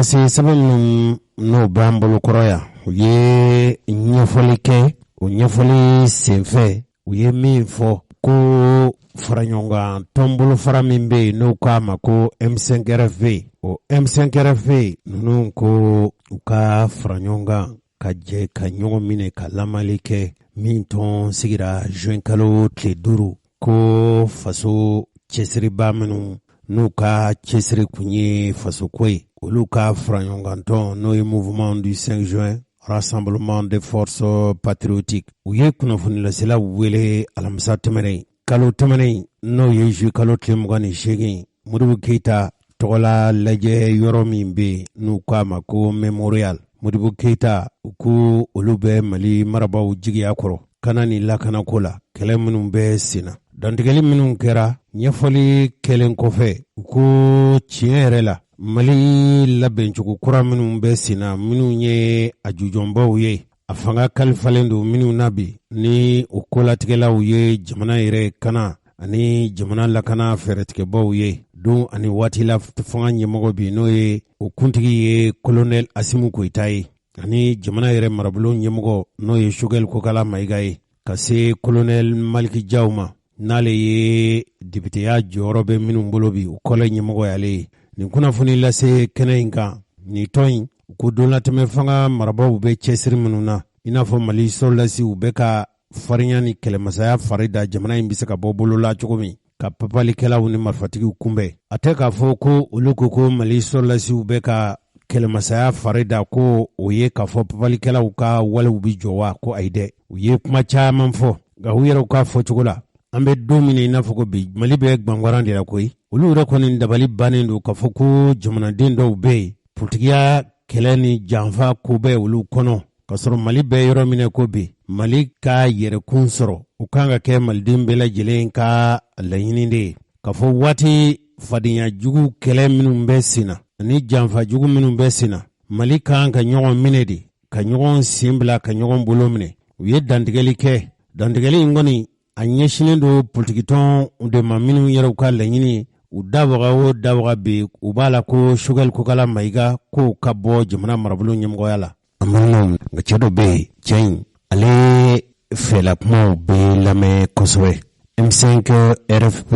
lase sababu no bambolo koroya uye nyefolike unyefoli senfe uye minfo ko faranyonga tombolo faramimbe no kama ko M5RFV o M5RFV nunu ko uka faranyonga kaje kanyogo mine kalamalike minton sigira juenkalo tleduru ko faso chesiri bamenu nuka chesiri kunye faso kwe uluka faranyonga no mouvement du 5 juin Rassemblement des forces patriotiques uye kunafuni la sila wele alamsa temene kalo temene no yeju kalo tlemugani shegi Modibo Keita tola leje yoromi mbe nuka mako memorial Modibo Keita uku ulube mali maraba ujigi akoro kanani lakana kola kele minun be sina dantigeli minun kera nyefoli kelen kofe uku chienrela Mali labenchuku kura minu mbe sina minu nye ajujomba uye afanga kalifalendo minu nabi ni ukola tikela uye jamana ire kana ani jamana lakana feretike ba uye don ani wati la fanga nyemogo bi no ye ukuntigi ye Colonel Asimu Koitai ani jamana ire marabulo nyemogo no ye Shugel Kokala Maigai kase Colonel Maliki Jauma nale ye député ya jorobe minu mbolobi ukola nyemogo yale ni kunafuni lase kene inka ni toyin kudula teme fanga maraba ube chesiri mununa inafo mali solasi ube ka farinya ni kele masaya farida jamana imbise ka bobolo la chukumi ka papali kela uni marfatiki ukumbe ateka foko uluku ko mali solasi ube ka kele masaya farida ko oye ka fo papali kela uka wale ubi jowa ko aide uye kuma chama mfo ga huyera uka fo chukula ambe domine inafo ko bi mali be gbangwarandi la koi ulu rekonin dabali banindu kafuku jamana dindo be politikiya keleni janfa kube ulu kono kasoro mali be yoro mine ko be mali ka yere kunsoro ukanga ke maldin bela jelen ka layininde kafo wati fadinya jugu kele minun be sina ni janfa jugu minun be sina mali ka nyogon minedi ka nyogon simbla ka nyogon bolomine uye dandigeli ngoni anyeshinindo politikiton de maminu yero ka layini udawaga be ubala ko Shugel Kokala Maiga ko kabo jamana marabulo nyamgoyala amano ngachedo be chain ale fela mo be lame koswe M5 RFP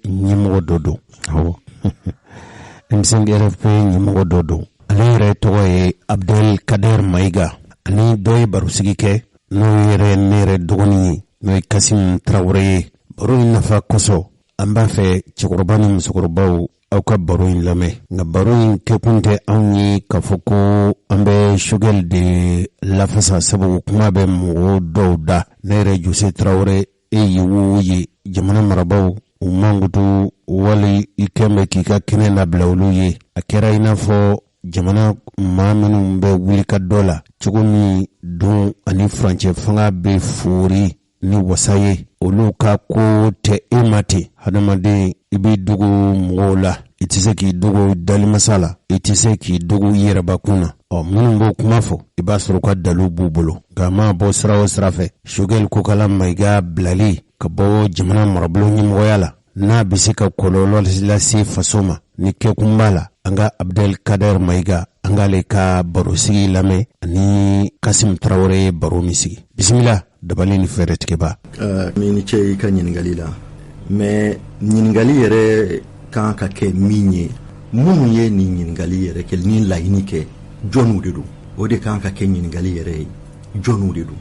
nyimgo dodo M5 RFP nyimgo dodo ale retoye Abdel Kader Maiga ani doy barusigike no yere nere dogoni no Kasim Traoré baro nafa koso amba fe chikurbani musukurbaw au ka baroin lame nga baroin kekunte anyi kafoko ambe Shugel de lafasa sabu kuma be mu douda nere Jose Traoré yiwuyi jamana marabaw umangutu wali ikembe kika kene na blawluye akera inafo jamana maminu mbe wilika dola chukumi don ani franche fanga be furi ni wasaye oluka ko te emati hadamade ibi dugu mola itise ki dugu dali masala itise ki dugu yeraba kuna o mungo kumafo ibasoro ka dalu bubolo gama bo srawo srafe Shugel Kokala Maiga blali kabo jamana marablo nyimoyala na bisika kololo la si fasoma ni ke kumbala anga Abdel Kader Maiga anga le ka barosi lame ni Kasim Traoré baromisi bismillah dabali ni feret keba mini che ka nyingali la mais nyingali yere kan ka ke minye mun ye ni nyingali yere ke ni laini ke jonu dedu o de kan ka ke nyingali yere jonu dedu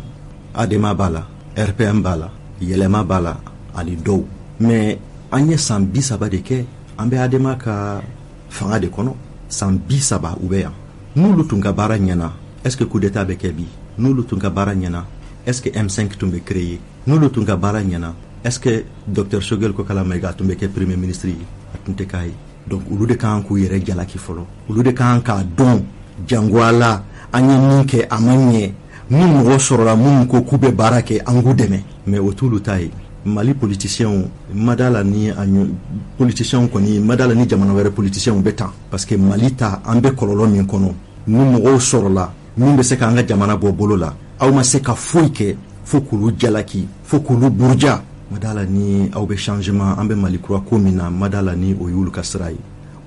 adema bala RPM bala yelema bala ani do mais anye sambi saba de ke ambe adema ka fanga de kono sambi saba ubeya nulu tunga bara nyana est-ce que coup d'état be kebi nulu tunga bara nyana est-ce que M5 tombe créé nous le tunga baranyana est-ce que Dr Shugel Kokala Maiga tombe ke premier ministre atunte kai donc ulu de kan ku yere jala ki folo ulu de kan ka don jangwala anye ninke amanye mun go sorora mun ko kube barake angu deme mais otulu tai Mali politicien madala ni anyu politicien ko ni madala ni jamana were politicien beta parce que Mali ta ambe kololo min kono mun go sorla mun be se ka anga jamana bo bolola aw ma se ka foike fokulu jalaki fokulu burja madala ni aw be changement ambe Mali croix komina madala ni o yulu kasrai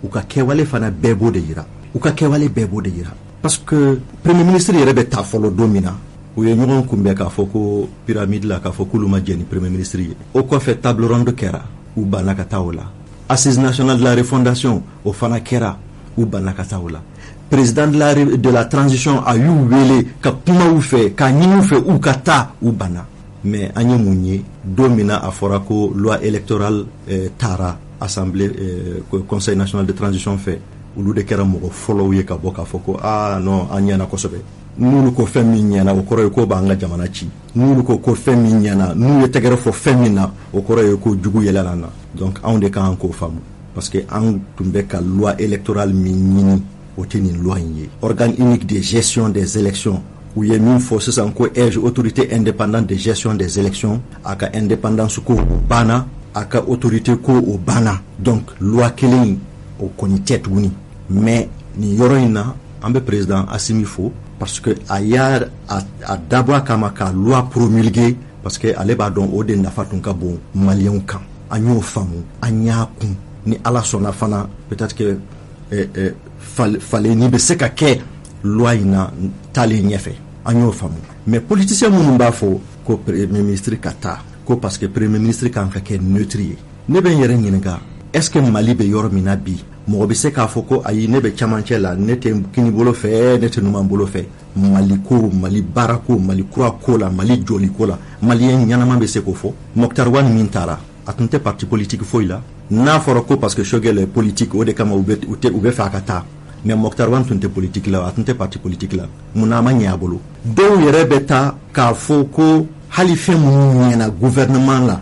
u ka kewale fana bebo de yira u ka kɛwale bɛɛ b'o de yira parce que premier ministre yɛrɛ bɛ taa fɔlɔ don min na u ye ɲɔgɔn kunbɛn k'a fɔ ko pyramide la k'a fɔ k'olu ma jɛ ni premier ministre ye o kɔfɛ table ronde kɛra u banna ka taa o la assise nationale de la refondation o fana kɛra u banna ka taa o la président de la transition a y'u wele ka kuma u fɛ ka ɲini u fɛ u ka taa u banna mais an ye mun ye don min na a fɔra ko loi électorale taara assemblée conseil national de transition fɛ olu de kɛra mɔgɔ fɔlɔw ye ka bɔ k'a fɔ ko non an ɲɛna kosɛbɛ n'olu ko fɛn min ɲɛna o kɔrɔ ye ko b'an ka jamana ci n'olu ko fɛn min ɲɛna n'u ye tɛgɛrɛ fɔ fɛn min na o kɔrɔ ye ko jugu yɛlɛla na donc anw de kan k'o faamu parce que an tun bɛ ka loi électorale min ɲini o tɛ nin loi in ye organe unique de gestion des élections u ye min fɔ sisan ko autorité indépendante de gestion des élections a ka indépendance ko o banna a ka autorité ko o banna donc loi kelen o kɔni tɛ tuguni mais nin yɔrɔ in na an bɛ président Assimi fo parce que a y'a dabɔ a kama ka loi promulguer parce que ale b'a dɔn o de nafa tun ka bon maliyɛnw kan an y'o faamu an y'a kun ni ala sɔnna fana peut-être que falenni bɛ se ka kɛ loi in na taalen ɲɛfɛ an y'o faamu mais politicien minnu b'a fɔ ko premier ministre ka taa ko parce que premier ministre kan ka kɛ neutre ye ne bɛ n yɛrɛ ɲininka est-ce que Mali bɛ yɔrɔ min na bi mɔgɔ bɛ se k'a fɔ ko ayi ne bɛ camancɛ la ne tɛ kini bolo fɛ ne tɛ numan bolo fɛ Mali ko Mali baara ko Mali kura ko la Mali joli ko la maliyɛn ɲɛnama bɛ se k'o fɔ Mokhtar Wane min taara a tun tɛ parti politique foyi la n'a fɔra ko parce que Choguel est politique o de kama u bɛ fɛ a ka taa mais Mokhtar Wane tun tɛ politique la a tun tɛ parti politique la munna a ma ɲɛ a bolo dɔw yɛrɛ bɛ taa k'a fɔ ko hali fɛn minnu ɲɛna gouvernement la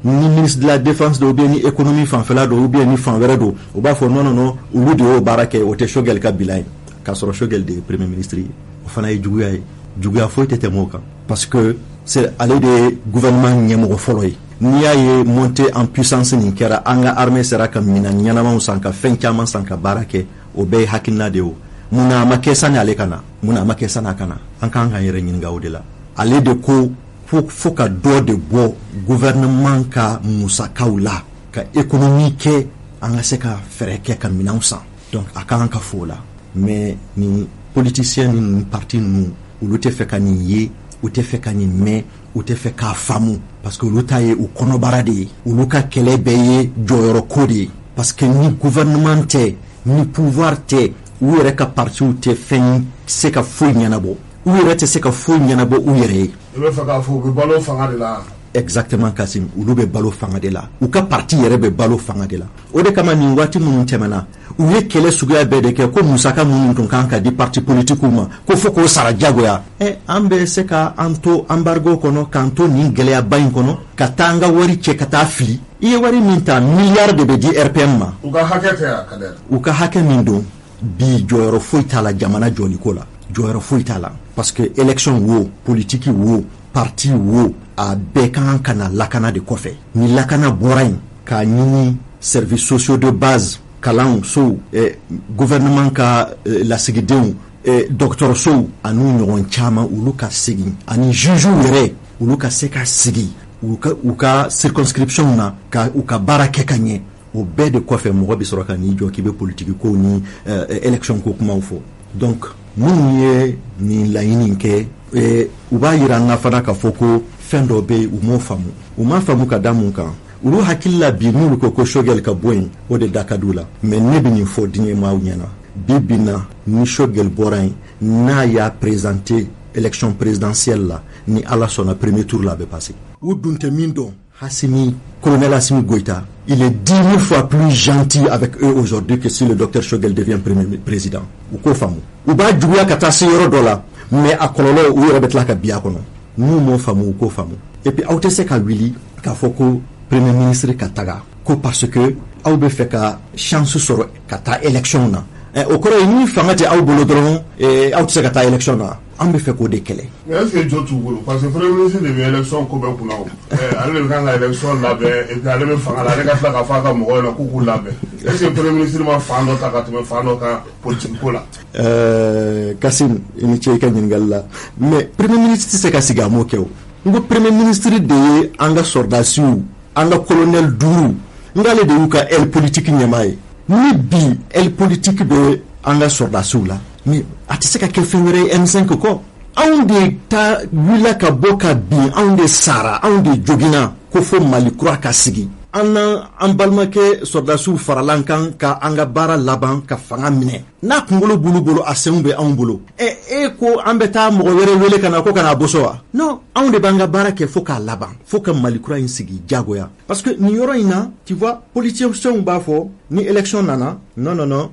ni ministre de la défense do bien ni économie fanfɛla do ou bien ni fan wɛrɛ do o b'a fɔ non olu de y'o baara kɛ o tɛ Choguel ka bilan ye k'a sɔrɔ Choguel de ye premier ministre ye o fana ye juguya ye juguya foyi tɛ tɛmɛ o kan parce que c'est ale de ye gouvernement ɲɛmɔgɔ fɔlɔ ye n'i y'a ye montée en puissance nin kɛra an ka armée sera ka minɛn ɲɛnamaw san ka fɛn caman san ka baara kɛ o bɛɛ ye hakilina de ye o munna a ma kɛ sani ale ka na munna a ma kɛ sani a ka na an kan k'an yɛrɛ ɲininka o de la ale de ko fo ka dɔ de bɔ gouvernement ka musakaw la ka économie kɛ an ka se ka fɛɛrɛ kɛ ka minɛnw san donc a kan ka fɔ o la mais ni politicien ni parti ninnu olu tɛ fɛ ka nin ye u tɛ fɛ ka nin mɛn u tɛ fɛ k'a faamu parce que olu ta ye u kɔnɔbara de ye olu ka kɛlɛ bɛɛ ye jɔyɔrɔko de ye parce que ni gouvernement tɛ ni pouvoir tɛ u yɛrɛ ka partiw tɛ fɛn se ka foyi ɲɛnabɔ u yɛrɛ tɛ se ka foyi ɲɛnabɔ u yɛrɛ ye. I bɛ fɛ k'a fɔ u bɛ balo fanga de la. Exactement Kassim, olu bɛ balo fanga de la u ka parti yɛrɛ bɛ balo fanga de la o de kama nin waati minnu tɛmɛna u ye kɛlɛ suguya bɛɛ de kɛ ko musaka minnu tun kan ka di parti politiques ma ko fo k'o sara jagoya an bɛ se ka an to embargo kɔnɔ k'an to nin gɛlɛyaba in kɔnɔ ka taa an ka wari cɛ ka taa fili i ye wari min ta miliyari de bɛ di RPM ma u ka hakɛ tɛ a Kader u ka hakɛ min don bi jɔyɔrɔ foyi t'a la jamana jɔliko la jɔyɔrɔ foyi t'a la parce que élection wo politique wo parti wo a bɛɛ kan ka na lakana de kɔfɛ ni lakana bɔra yen k'a ɲini services sociaux de base kalansow gouvernement ka lasigidenw dɔgɔtɔrɔsow ani ɲɔgɔn caman olu ka segin ani jugew yɛrɛ olu ka se ka sigi u ka circonscription na ka u ka baara kɛ ka ɲɛ o bɛɛ de kɔfɛ mɔgɔ bɛ sɔrɔ ka n'i jɔ k'i bɛ politique ko ni élection ko kumaw fɔ donc minnu ye nin laɲini kɛ u b'a yira an na fana k'a fɔ ko fɛn dɔ bɛ yen u m'a faamu ka da mun kan olu hakili la bi n'olu ko Choguel ka bɔ yen o de da ka d'u la mais ne bɛ nin fɔ diɲɛ maaw ɲɛna bi na ni Choguel bɔra yen n'a y'a présenté élection présidentielle la ni ala sɔnna premier tour la a bɛ passer u dun tɛ min dɔn colonel Assimi Goïta il est 10 000 fois plus gentil avec eux aujourd'hui que si le docteur Choguel devient président u k'o faamu u b'a juguya ka taa se yɔrɔ dɔ la mais a kɔlɔlɔ u yɛrɛ bɛ tila ka bi a kɔnɔ n'u m'o faamu u k'o faamu et puis aw tɛ se ka wuli k'a fɔ ko premier ministre ka taga ko parce que aw bɛ fɛ ka chance sɔrɔ ka taa élection na o kɔrɔ ye ni fanga tɛ aw bolo dɔrɔn aw tɛ se ka taa élection na an bɛ fɛ k'o de kɛlɛ. mais est-ce que jɔ t'u bolo parce que premier ministre de bɛ élection ko bɛɛ kunna o ale de bɛ kan ka élection labɛn et puis ale bɛ fanga la ale ka tila k'a fɔ a ka mɔgɔw ɲɛna k'u k'u labɛn est-ce que premier ministre ma fan dɔ ta ka tɛmɛ fan dɔ ka politique ko la. Kassim i ni ce i ka ɲininkali la mais premier ministre tɛ se ka sigi a m'o kɛ o n ko premier ministre de ye an ka sɔrdasiw an ka colonel duuru n k'ale de y'u ka aile politique ɲɛmaa ye ni bi aile politique bɛ an ka sɔrdasiw la mais a tɛ se ka kɛ fɛn wɛrɛ ye M5 kɔ. Anw de ta wulila ka bɔ ka bin, anw de sara, anw de joginna ko fo Mali kura ka sigi. An balimakɛ sɔrdasiw faralan kan ka an ka baara laban ka fanga minɛ. N'a kunkolo bolo a senw bɛ anw bolo. E ko an bɛ taa mɔgɔ wɛrɛ wele ka na ko ka na bɔsɔ wa? Non, anw de b'an ka baara kɛ fo k'a laban, fo ka Mali kura in sigi jagoya. Parce que nin yɔrɔ in na, tu vois, politiciens b'a fɔ ni élection nana, non,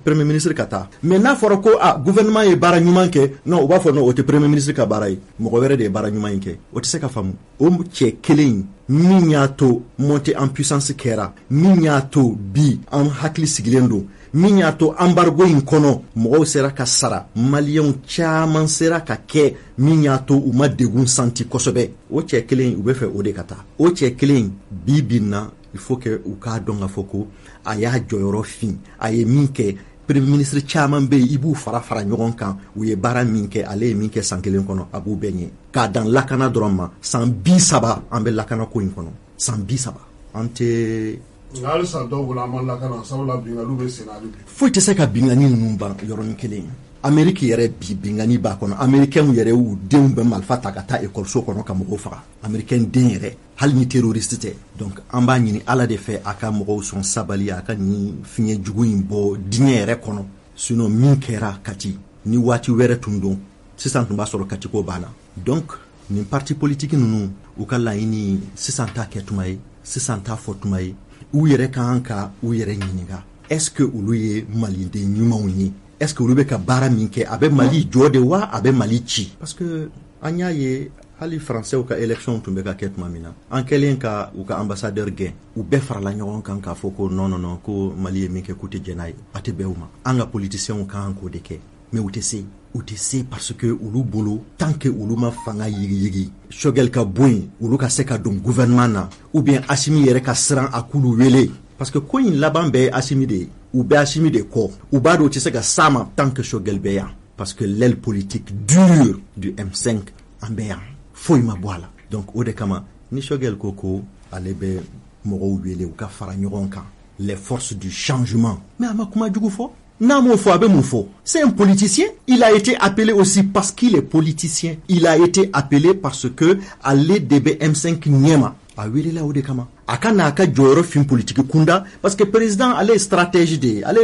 premier ministre ka taa. Mais n'a fɔra ko gouvernement ye baara ɲuman kɛ, non, u b'a fɔ non, o tɛ premier ministre ka baara ye. Mɔgɔ wɛrɛ de ye baara ɲuman in kɛ. O tɛ se ka faamu. O cɛ kelen min y'a to monter en puissance kɛra, min y'a to bi an hakili sigilen don, min y'a to embargo in kɔnɔ mɔgɔw sera ka sara, maliyɛnw caman sera ka kɛ min y'a to u ma degun santi kosɛbɛ. O cɛ kelen u bɛ fɛ o de ka taa. O cɛ kelen bi na il faut que u k'a dɔn ka fɔ ko a y'a jɔyɔrɔ fin, a ye min kɛ. Premier ministre caman bɛ yen i b'u fara ɲɔgɔn kan, u ye baara min kɛ, ale ye min kɛ san kelen kɔnɔ a b'u bɛɛ ɲɛ. K'a dan lakana dɔrɔn ma san 30 an bɛ lakana ko in kɔnɔ, san 30 an tɛ. Ngali sa dɔw bolo an ma lakana sabula binganiw bɛ sen na hali bi. Foyi tɛ se ka bingani ninnu ban yɔrɔnin kelen. Amérique yɛrɛ bi bingani b'a kɔnɔ, américains yɛrɛ y'u denw bɛ marifa ta ka taa école kɔnɔ ka mɔgɔw faga, américain den yɛrɛ hali ni terroriste tɛ. Donc an b'a ɲini Ala de fɛ a ka mɔgɔw sɔn sabali, a ka nin fiɲɛ jugu in bɔ diɲɛ yɛrɛ kɔnɔ. Sinon min kɛra Kati ni waati wɛrɛ tun don sisan tun b'a sɔrɔ Kati ko banna. Donc nin parti politique ninnu u ka laɲini sisan t'a kɛ tuma ye, sisan t'a fɔ tuma ye, u yɛrɛ kan ka u yɛrɛ ɲininka est-ce que olu ye maliden ɲumanw ye? Est-ce que olu bɛ ka baara min kɛ a bɛ Mali jɔ de wa a bɛ Mali ci? Parce que an y'a ye hali français ka élection tun bɛ ka kɛ tuma min na an kɛlen ka u ka ambassadeur gɛn u bɛɛ farala ɲɔgɔn kan k'a fɔ ko non ko Mali ye min kɛ k'u tɛ jɛn n'a ye, a tɛ bɛn u ma. An ka politiciens kan k'o de kɛ mais u tɛ se parce que olu bolo tant que olu ma fanga yigi Choguel ka bɔ yen olu ka se ka don gouvernement na ou bien Assimi yɛrɛ ka siran a k'ulu wele. Parce que ko in laban bɛɛ ye Assimi de ye, u bɛ Assimi de kɔ, u b'a dɔn u tɛ se ka s'a ma tant que Choguel bɛ yan. Parce que l'aile politique dure du M5 an bɛ yan, foyi ma bɔ a la. Donc o de kama ni Choguel ko ale bɛ mɔgɔw wele u ka fara ɲɔgɔn kan, les forces du changement. Mais a ma kuma jugu fɔ, n'a m'o fɔ a bɛ mun fɔ? C'est un politicien. Il a été appelé aussi parce qu'il est politicien. Il a été appelé parce que ale de bɛ M5 ɲɛma. A welela o de kama a ka n'a ka jɔyɔrɔ fin politique kunda parce que président ale ye stratégie de ye, ale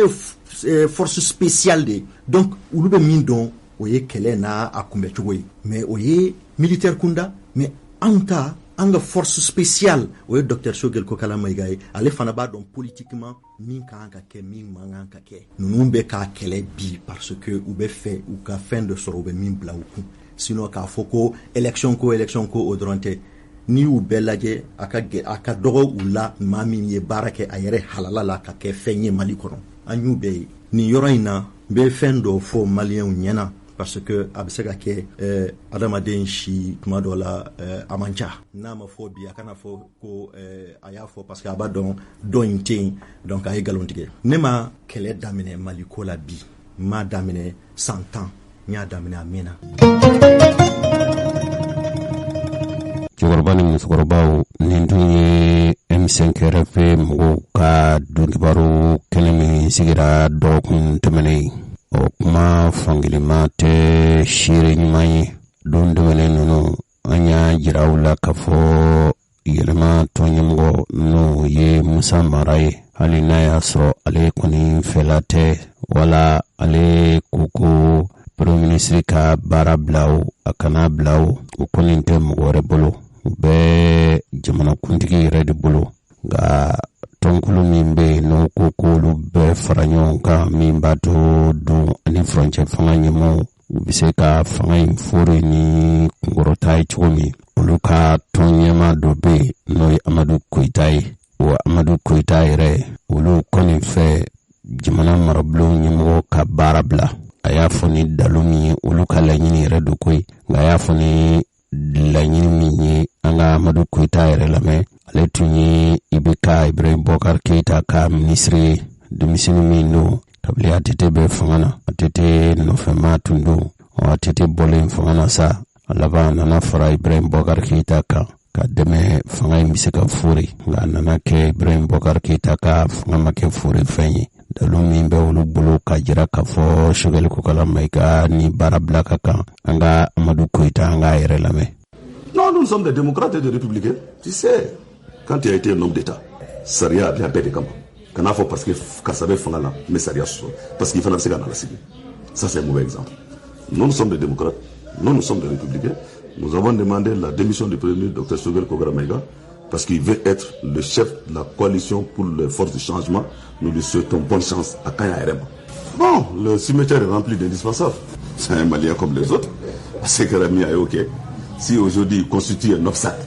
ye force spéciale de ye. Donc olu bɛ min dɔn o ye kɛlɛ n'a a kunbɛ cogo ye, mais o ye militaire kunda. Mais an ka force spéciale o ye docteur Choguel Kokala Maïga ye, ale fana b'a dɔn politiquement min ka kan ka kɛ min man kan ka kɛ. Ninnu bɛ k'a kɛlɛ bi parce que u bɛ fɛ u ka fɛn dɔ sɔrɔ u bɛ min bila u kun, sinon k'a fɔ ko élection ko o dɔrɔn tɛ. Ni y'u bɛɛ lajɛ a ka dɔgɔ u la maa min ye baara kɛ a yɛrɛ halala la ka kɛ fɛn ye Mali kɔnɔ. An y'u bɛɛ ye nin yɔrɔ in na n bɛ fɛn dɔ fɔ maliyɛnw ɲɛna parce que a bɛ se ka kɛ adamaden si tuma dɔ la a man ca. N'a ma fɔ bi a kana fɔ ko a y'a fɔ parce que a b'a dɔn dɔ in tɛ yen donc a ye nkalon tigɛ. Ne ma kɛlɛ daminɛ Mali ko la bi, n m'a daminɛ 100 ans, n y'a daminɛ a mɛnna. Cɛkɔrɔba ni musokɔrɔbaw nin tun ye M5 RFP mɔgɔw ka dunkibaru kɛnɛ min sigira dɔgɔkun tɛmɛnen. O kuma fankilima tɛ seere ɲuman ye. Don tɛmɛnen ninnu an y'a jira u la k'a fɔ yɛlɛma tɔnɲɛmɔgɔ n'o ye Musa Mara ye, hali n'a y'a sɔrɔ ale kɔni fɛla tɛ wala ale ko premier ministre ka baara bila a kana bila o kɔni tɛ mɔgɔ wɛrɛ bolo, u bɛ jamanakuntigi yɛrɛ de bolo. Nka tɔnkulu min bɛ yen n'o ko k'olu bɛɛ fara ɲɔgɔn kan min b'a to don ani furancɛ fanga ɲɛmɔgɔw u bɛ se ka fanga in fori ni kunkɔrɔta ye cogo min, olu ka tɔn ɲɛma dɔ bɛ yen n'o ye Amadu Koyita ye. O Amadu Koyita yɛrɛ olu kɔni fɛ jamana marabolo ɲɛmɔgɔ ka baara bila. A y'a fɔ ni dalu min ye olu ka laɲini yɛrɛ do koyi, nka a y'a fɔ ni laɲini min ye an ka Amadu Koyita yɛrɛ lamɛn. Ale tun ye IBK Ibrahim Boubacar Keita ka ministre ye, denmisɛnnin min don kabili ATT bɛ fanga na, ATT nɔfɛma tun don, ATT bɔlen fanga na sa a laban nana fara Ibrahim Boubacar Keita kan ka dɛmɛ fanga in bɛ se ka fori, nka a nana kɛ Ibrahim Boubacar Keita ka fanga ma kɛ fori fɛn ye. dalu min bɛ olu bolo ka jira k'a fɔ Choguel Kokala Maïga ni baara bila ka kan an ka Amadou Koïta an k'a yɛrɛ lamɛn. Non, nous sommes des démocrates et des républicains. Tu sais, quand tu as été un homme d'État, Saria a bien bête de Kama. Quand il faut parce que Kassabe Fangala, mais Saria parce qu'il fallait se gagner la Syrie. Ça, c'est un mauvais exemple. Nous sommes des démocrates, nous sommes des républicains. Nous avons demandé la démission du Premier ministre, Dr Choguel Kokala Maïga, parce qu'il veut être le chef de la coalition pour les forces du changement. Nous lui souhaitons bonne chance à Kanya RM. Bon, le cimetière est rempli d'indispensables. C'est un Malien comme les autres. C'est que Rami est OK. Si aujourd'hui il constitue un obstacle,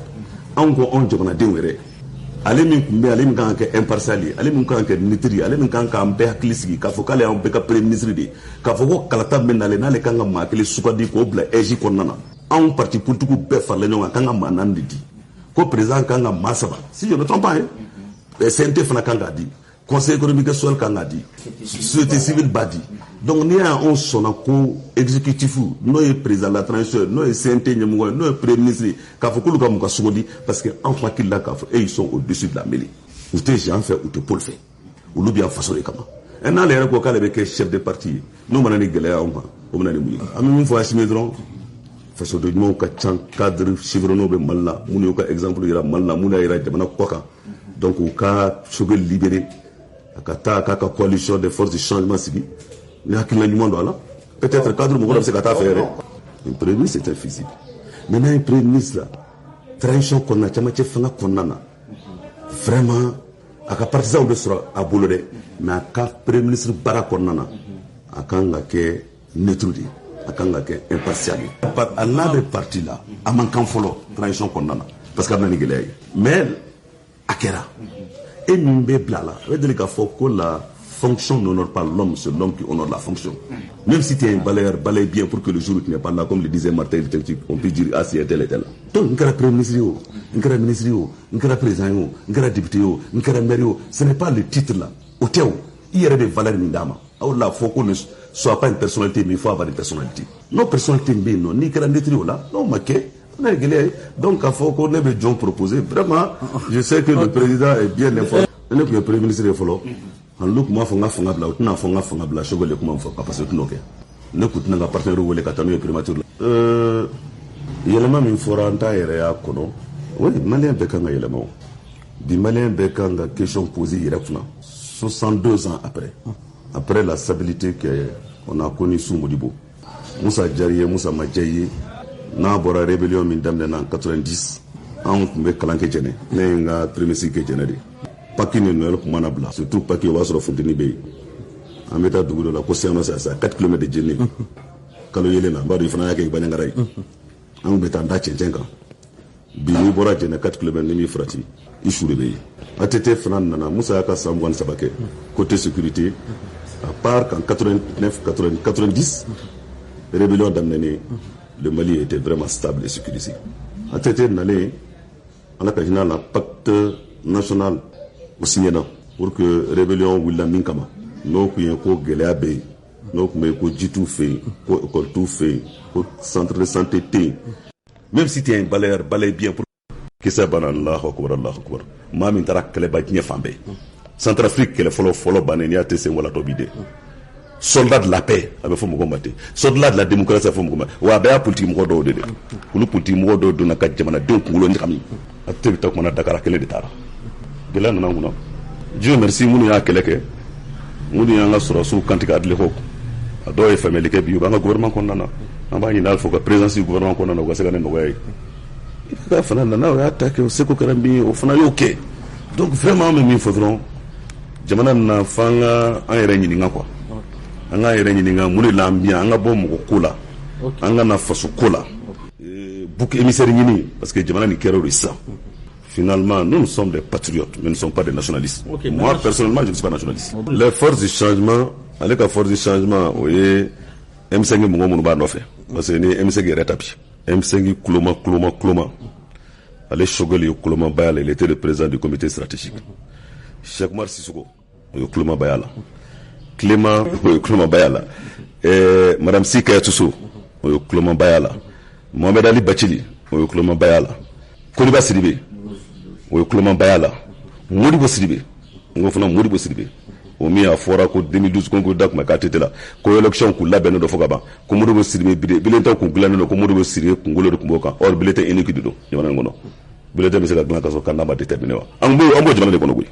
on a dit ale min kun bɛ ale min kan ka kɛ impartial ye ale min kan ka kɛ neutre ye ale min kan k'an bɛɛ hakili sigi k'a fɔ k'ale y'an bɛɛ ka premier ministre de ye k'a fɔ ko kalata min nalen n'ale kan ka maa kelen sugandi k'o bila EJ kɔnɔna na anw parti politique bɛɛ farala ɲɔgɔn kan kan ka maa 4 de di ko président kan ka maa 7 si je ne me trompe pas CNT fana kan k'a di conseil économique et social kan k'a di société civile b'a di donc n'i y'a anw sɔnna ko exécutif n'o ye président de la transition n'o ye CNT ɲɛmɔgɔ ye n'o ye premier ministre k'a fɔ k'olu ka mun ka sugandi parce que anw hakili la k'a fɔ ils sont au-dessus de la mêlée u tɛ Jean fɛ u tɛ Paul fɛ olu bɛ yan faso de kama n'ale yɛrɛ ko k'ale bɛ kɛ chef de parti ye n'o mana ni gɛlɛya anw kan o bɛ na ni mun ye an bɛ min fɔ Asimi dɔrɔn fasoden ɲumanw ka ca cadre chevronnés bɛ Mali la minnu y'u ka exemple yira Mali la minnu y'a yira jamana kɔ kan donc u ka Choguel libéré a ka taa k'a ka coalition des forces du changement sigi ni hakilina ɲuman don a la peut-être cadre mɔgɔ dɔ bɛ se ka taa fɛ yɛrɛ un premier ministre c'est invisible maintenant un premier ministre la transition kɔnɔna camancɛ fanga kɔnɔna na vraiment a ka partisans bɛ sɔrɔ a bolo dɛ mais a ka premier ministre baara kɔnɔna na a kan ka kɛ neutre de a kan ka kɛ impartial ye a n'a bɛ parti la a man kan fɔlɔ transition kɔnɔna na parce que a bɛ na ni gɛlɛya ye mais a kɛra et min bɛ bila la a bɛ deli k'a fɔ ko la fonction n'honore pas l'homme, c'est l'homme qui honore la fonction. Même si tu es un balayeur, balaye bien pour que le jour où tu n'es pas là, comme le disait Martin Luther King, on peut dire ah si tel et tel. Donc, il y a premier ministre, il y a ministre, il y a président, il y a député, il y a maire, ce n'est pas le titre là. Au théo, il y a des valeurs mindama. Alors là, il faut qu'on ne soit pas une personnalité, mais il faut avoir une personnalité. Non, personnalité, non, ni qu'il y a un là, non, maquet. Donc, il faut qu'on ait des gens proposés. Vraiment, je sais que le président est bien informé. Le premier ministre est follow. En look moi fonga bla utna fonga bla Choguel kuma mfo parce que tunoke ne kutna ga partenaire wole katanu primature yelema min foranta yere ya kono oui malien be kanga yelema di malien be kanga question posée yere kuna 62 ans après la stabilité qu'on a connue sous Modibo Moussa Diarry Moussa Madjaye na bora rébellion min damne en 90 an kumbe kalanke jene ne nga premier ke jene Paki ni noël pour manabla surtout Paki on va se refonter bay en méta dugu de la conscience ça 4 km de Djenné kalo yelena mbadu ifana yake banyangarai an beta nda chenjenga bi ni bora Djenné 4 km ni mi frati ishure bay atete fana nana Moussa yaka sambwan sabake côté sécurité à part qu'en 90 rébellion d'Amnéné le Mali était vraiment stable et sécurisé atete nalé on a kajina la pacte national aussi pour que rébellion willa minkama no ku yen ko gɛlɛya be no ku me ko jitu fe ko école tout fe ko centre de santé té même si tu es un balayeur balaye bien pour que ça ban Allahu akbar ma min tara kɛlɛ ba diɲɛ fan bɛɛ Centrafrique kɛlɛ fɔlɔ bannen ya te sen wala to bide soldat de la paix a bɛ fɔ mɔgɔ ma ten soldat de la démocratie a fɔ mɔgɔ ma wa a bɛɛ y'a politique mɔgɔ dɔw de dɛ olu politique mɔgɔ dɔw donna ka jamanadenw kunkolo ɲagami a tɛ taa kumana Dakar kelen de taara gɛlɛya nana kunna Dieu merci minnu y'a kɛlɛ kɛ minnu y'an ka sɔrɔsiw kantigɛ adile ko a dɔw ye faamuyali kɛ bi u b'an ka gouvernement kɔnɔna na an b'a ɲini Alpha ka présidence gouvernement kɔnɔna na u ka se ka ne nɔgɔya ye i bɛ ka fana nana o y'a ta kɛ o seko kɛra min ye o fana y'o kɛ donc vraiment an bɛ min fɔ dɔrɔn jamana na f'an ka an yɛrɛ ɲininka quoi an ka yɛrɛ ɲininka mun de la an bi an ka bɔ mɔgɔ ko la an ka na faso ko la bouc émissaire ɲini parce que jamana ni kɛra o de sisan. Finalement, nous sommes des patriotes, mais nous ne sommes pas des nationalistes. Okay, moi, personnellement, je ne suis pas nationaliste. Les forces du changement, avec la force du changement, vous voyez, M5 Mouba Nofé. Parce que M5 est rétabli. M5 Kloma. Allez, Choguel Kloma Bayala, il était le président du comité stratégique. Cheikh Mar Sissoko, Kloma Bayala. Clément, Kloma Bayala. Madame Sika Toussou, Kloma Bayala. Mohamed Ali Bachili, Kloma Bayala. Koliba Sidibé. O ye Clément Bayala Modibo Sidibé ngo fana Modibo Sidibé o mi a fɔra ko 2012 ko da kuma ka tete la ko election ku labɛnnen dɔ fɔ ka ban ko Modibo Sidibé bulletin kun dilannen don ko Modibo Sidibé kunkolo de kun b'o kan or bulletin unique de don jamana in kɔnɔ bulletin bɛ se ka dilan ka sɔrɔ candidat ma déterminé wa an b'o jamana de kɔnɔ koyi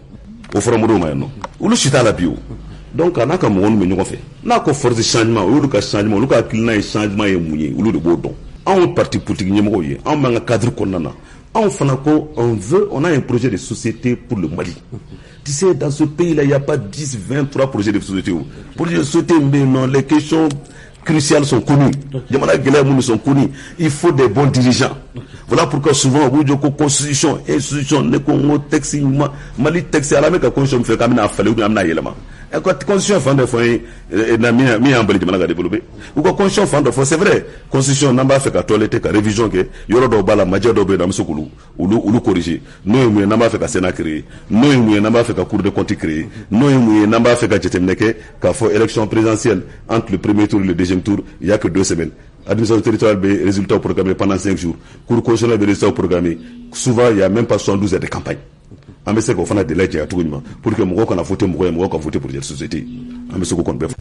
o fɔra Modibo ma yan nɔ olu si t'a la bi o donc a n'a ka mɔgɔ min bɛ ɲɔgɔn fɛ n'a ko force changement o y'olu ka changement olu ka hakilina ye changement ye mun ye olu de b'o dɔn anw parti politique ɲɛmɔgɔw ye anw b'an ka cadre kɔnɔna na anw fana ko on a un projet de société pour le Mali. Tu sais, dans ce pays-là, il n'y a pas 10, 23 projets de société. Projets de société, mais non, les questions cruciales sont connues. Les sont connues. Il faut des bons dirigeants. Voilà pourquoi souvent, vous dites que constitution, institution, les Congo, texte, Mali, texte, à la même constitution, fait comme il fallait, ou bien il y a quand constitution fan de fois mis en bali jamana ka développer ou ko constitution fan de fois c'est vrai constitution namba fait ka toilette ka révision ke yoro do bala madia do be na msukulu ulu corriger no mu namba fait ka sénat créer no mu namba fait ka cour de compte créer no mu namba fait ka jetemne ke ka fo élection présidentielle entre le premier tour et le deuxième tour il y a que 2 semaines administration territoriale be résultats programmés pendant 5 jours cour constitutionnelle be résultats programmés souvent il y a même pas 72 heures de campagne. On va essayer de faire des lettres pour que les gens puissent voter pour la société. On va essayer de faire.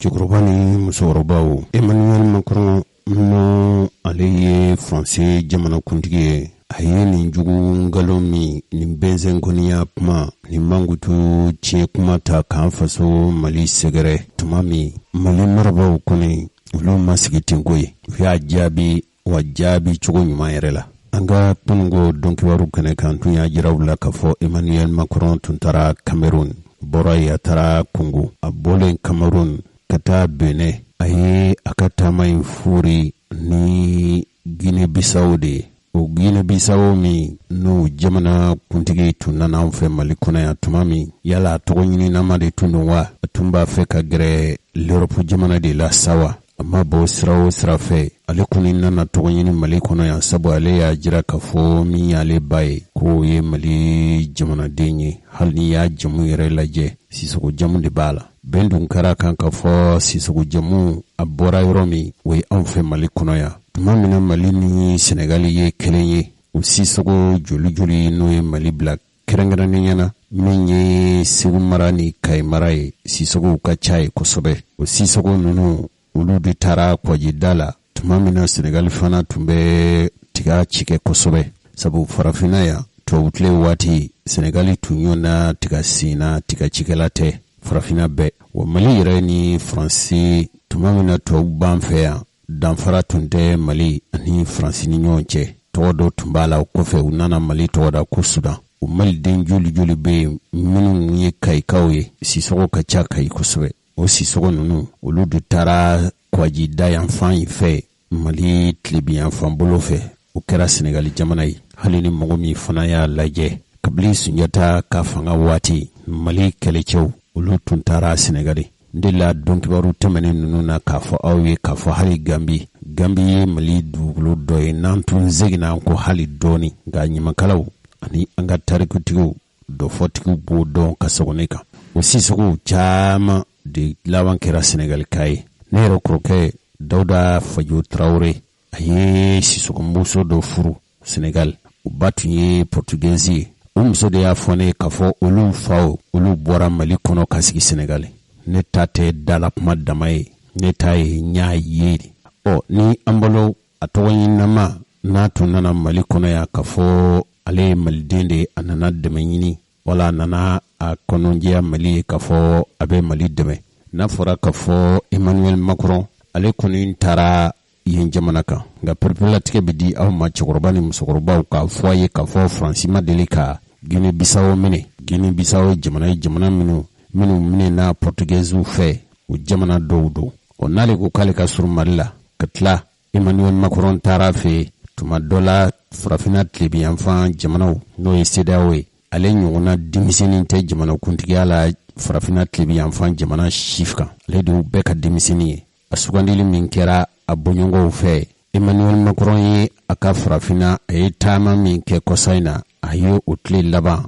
Chukrubani Musorobaou Emmanuel Macron no aleye français jamana kuntigi aye ni jugu ngalo mi ni benzen koniya kuma ni mangutu tie kuma ta kan faso Mali segere tumami Mali marabaw koni ulu masigitin koyi ya jabi wa jabi chugo nyuma yerela anga tungo donki waru kane kan tunya jirawla kafo Emmanuel Macron tuntara Cameroon bora ya tara Congo abole Cameroon kata Benin aye akata mai furi ni Guinea-Bissau de o Guinea-Bissau mi no jamana kuntigi tunana anfe Mali kona ya tumami yala togo nyini nama de tunwa tumba fe ka gre l'Europe jamana de la sawa amma bo sirawo sirafe ale kuni nana togo nyini Mali kona ya sabu ale ya jira kafo mi ale baye ko ye Mali jamana denye hal ni ya jamu yere laje sisoko jamu de bala bendun kara kan kafo sisoko jamu abora yoromi we anfe Mali kona ya tumamina Mali ni Senegal ye kelenye o sisoko joli no ye Mali black kerengana nyana minye sigu marani kai marai sisoko ka chai kosobe o sisoko nunu ulu di tara kwa jidala tumamina Senegal fana tumbe tiga chike kosobe sabu farafina ya to utle wati Senegali tunyona tiga sina tiga chike late farafina be wa Mali yere ni Fransi tumamina to banfea danfara tunde Mali ani France ni nyonche todo tumbala kofe unana Mali toda kusuda Mali den juli be minu ye kai kawe sisoko kacha kai kuswe o sisoko nunu uludu tara kwa jida ya mfan ife Mali tlibi ya mfan bolofe ukera Senegali jamanai halini mgomi fana ya laje kabli sunyata kafanga wati Mali kelechou ulu tuntara Senegali ndila donki baru temene nunu na kafo awe kafo hali Gambi ye Mali dugulu doye nantun zegina anko hali doni nga nyimakalaw ani anga tariku tigu do fotigu bo don kasagoneka osi sogo chama de lawan kera Senegal kai nero kroke Dauda Fajo Traoré aye sisoko mbuso do furu Senegal ubatu ye Portugesi umso de afone kafo ulu fao ulu bora Mali kono kasigi Senegal ne tate dalapma damaye ne taye nya yeri o ni ambalo atowanyi nama na tunana Mali kono ya kafo ale Malidende anana demenyini wala nana a kononjia Mali kafo abe Mali deme na fora kafo Emmanuel Macron ale kuni tara yen jamanaka nga perpela tike bidi aw ma chokorobani musokoroba ka foye kafo Francima Delika Guinea-Bissau jamana minu mine na Portugesu fe u jamana dowdo o nale ko kale ka sur Malila katla Emmanuel Macron tara fe tuma dola farafina tlebi anfan jamana no yestedawe ale nyona dimiseni te jamana kuntigi ala farafina tlebi anfan jamana shifka le do beka dimiseni asugandili min kera abonyongo fe Emmanuel Macron ye aka farafina e tama min ke kosaina ayo utle laba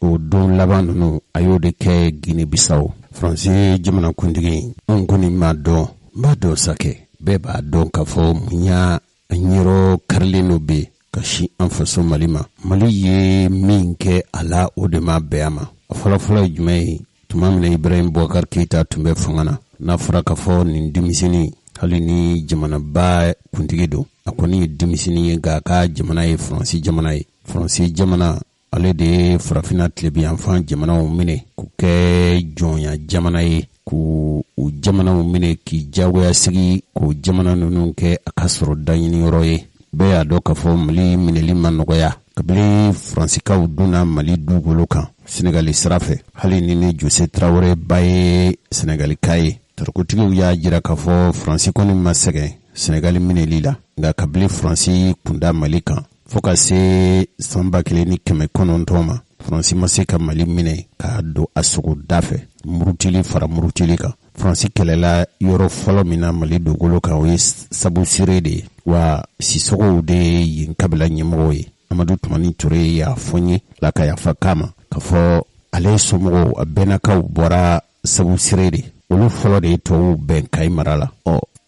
o don laban nunu ayo de ke Guinea-Bissau France jamana kuntigi ngoni mado sake bɛɛ b'a dɔn k'a fɔ mun y'a ɲɛrɔ karilen dɔ be ka si an faso Mali ma. Mali ye min kɛ a la o de ma bɛɛ a ma. A fɔlɔfɔlɔ ye jumɛn ye? Tuma min na Ibrahim Boubacar Keita tun bɛ fanga na, n'a fɔra k'a fɔ nin denmisɛnnin hali ni jamanaba kuntigi don, a kɔni ye denmisɛnnin ye nka a ka jamana ye Faransi jamana ye. Faransi jamana ale de ye farafina tilebiyanfan jamanaw minɛ k'u kɛ jɔnya jamana ye, k'u jamanaw minɛ k'i jagoya sigi, k'u jamana ninnu kɛ a ka sɔrɔ daɲiniyɔrɔ ye. Bɛɛ y'a dɔn k'a fɔ Mali minɛli ma nɔgɔya kabini Faransikaw donna Mali dugukolo kan Senegali sira fɛ. Hali ni Jose Traoré ba ye Senegalika ye, tarikotigiw y'a jira k'a fɔ Faransi kɔni ma sɛgɛn Senegali minɛli la, nka kabini Faransi kunda Mali kan fo ka se san 1900 ma, Faransi ma se ka Mali minɛ k'a don a sogoda fɛ, murutili fara murutili kan. Faransi kɛlɛla yɔrɔ fɔlɔ min na Mali dugukolo kan o ye Sabu Sire de ye, wa Sissokow de ye yen kabila ɲɛmɔgɔw ye. Amadu Tumani Ture y'a fɔ n ye la ka yafa k'a ma k'a fɔ ale somɔgɔw a bɛnnakaw bɔra Sabu Sire de, olu fɔlɔ de ye tubabuw bɛn Kayi mara la.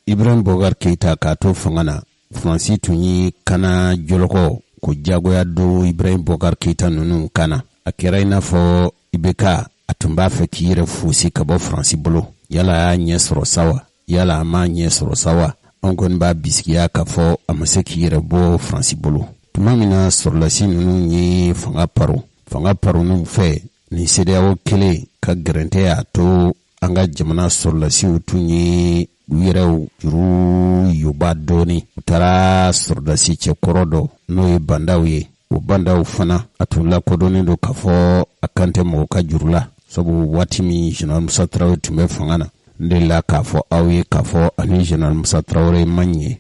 Ibrahim Boubacar Keita k'a to fanga na, Faransi tun ye kana jɔlɔkɔ ko jagoya do Ibrahim Boubacar Keita ninnu kana. A kɛra i n'a fɔ IBK a tun b'a fɛ k'i yɛrɛ fosi ka bɔ Faransi bolo. Yala a ɲɛ sɔrɔ sawa, yala a ma ɲɛ sɔrɔ sawa, an kɔni b'a bisigiya k'a fɔ a ma se k'i yɛrɛ bɔ Faransi bolo. Tuma min na sɔrɔlasi ninnu ye fanga paro n'u fɛ, ni CEDEAO kelen ka gɛrɛntɛ y'a to an ka jamana sɔrɔlasiw tun ye u yɛrɛw juru yoba dɔɔni. U taara sɔrɔlasi cɛkɔrɔ dɔ n'o ye bandaw ye. O bandaw fana a tun lakodɔnnen don k'a fɔ a kan tɛ mɔgɔ ka juru la, sabu waati min Général Musa Traoré tun bɛ fanga na. N delila k'a fɔ aw ye k'a fɔ ani Général Musa Traoré ma ɲɛ.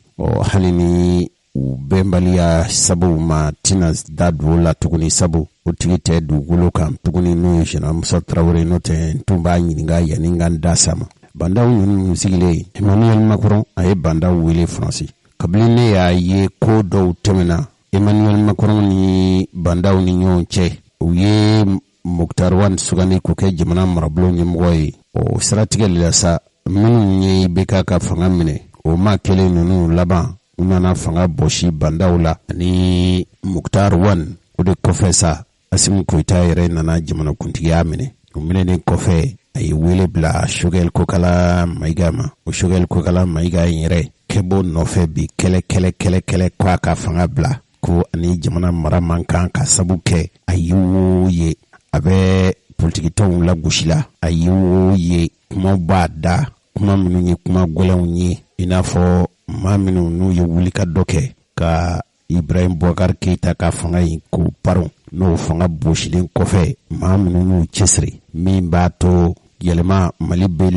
Hali ni u bɛnbaliya sabu ma tɛna da don o la tuguni, sabu o tigi tɛ dugukolo kan tuguni n'o ye Général Musa Traoré, n'o tɛ n tun b'a ɲininka yanni n ka n da sa ma. Bandaw ninnu sigilen, Emmanuel Macron a ye bandaw wele Faransi. Kabini ne y'a ye ko dɔw tɛmɛna Emmanuel Macron ni bandaw ni ɲɔgɔn cɛ, u ye Mokhtar Wane sugandi k'o kɛ jamana marabolo ɲɛmɔgɔ ye. O siratigɛ la sa, minnu ye IBK ka fanga minɛ, o maa kelen ninnu laban u nana fanga bɔsi bandaw la ani Mokhtar Wane. O de kɔfɛ sa, Assimi Goïta yɛrɛ nana jamana kuntigiya minɛ. O minɛnen kɔfɛ a ye wele bila Choguel Kokala Maïga ma. O Choguel Kokala Maïga yɛrɛ kɛbɔ nɔfɛ bi kɛlɛ ko a ka fanga bila, ko ani jamana mara man kan ka sabu kɛ a ye wo ye a bɛ politikitɔnw la gosi la, a ye wo ye kuma b'a da, kuma minnu ye kuma gɛlɛnw ye, i n'a fɔ maa minnu n'u ye wuli ka dɔ kɛ ka Ibrahim Boubacar Keita ka fanga in k'o paron. N'o fanga bosilen kɔfɛ maa minnu y'u cɛsiri min b'a to yɛlɛma Mali bɛ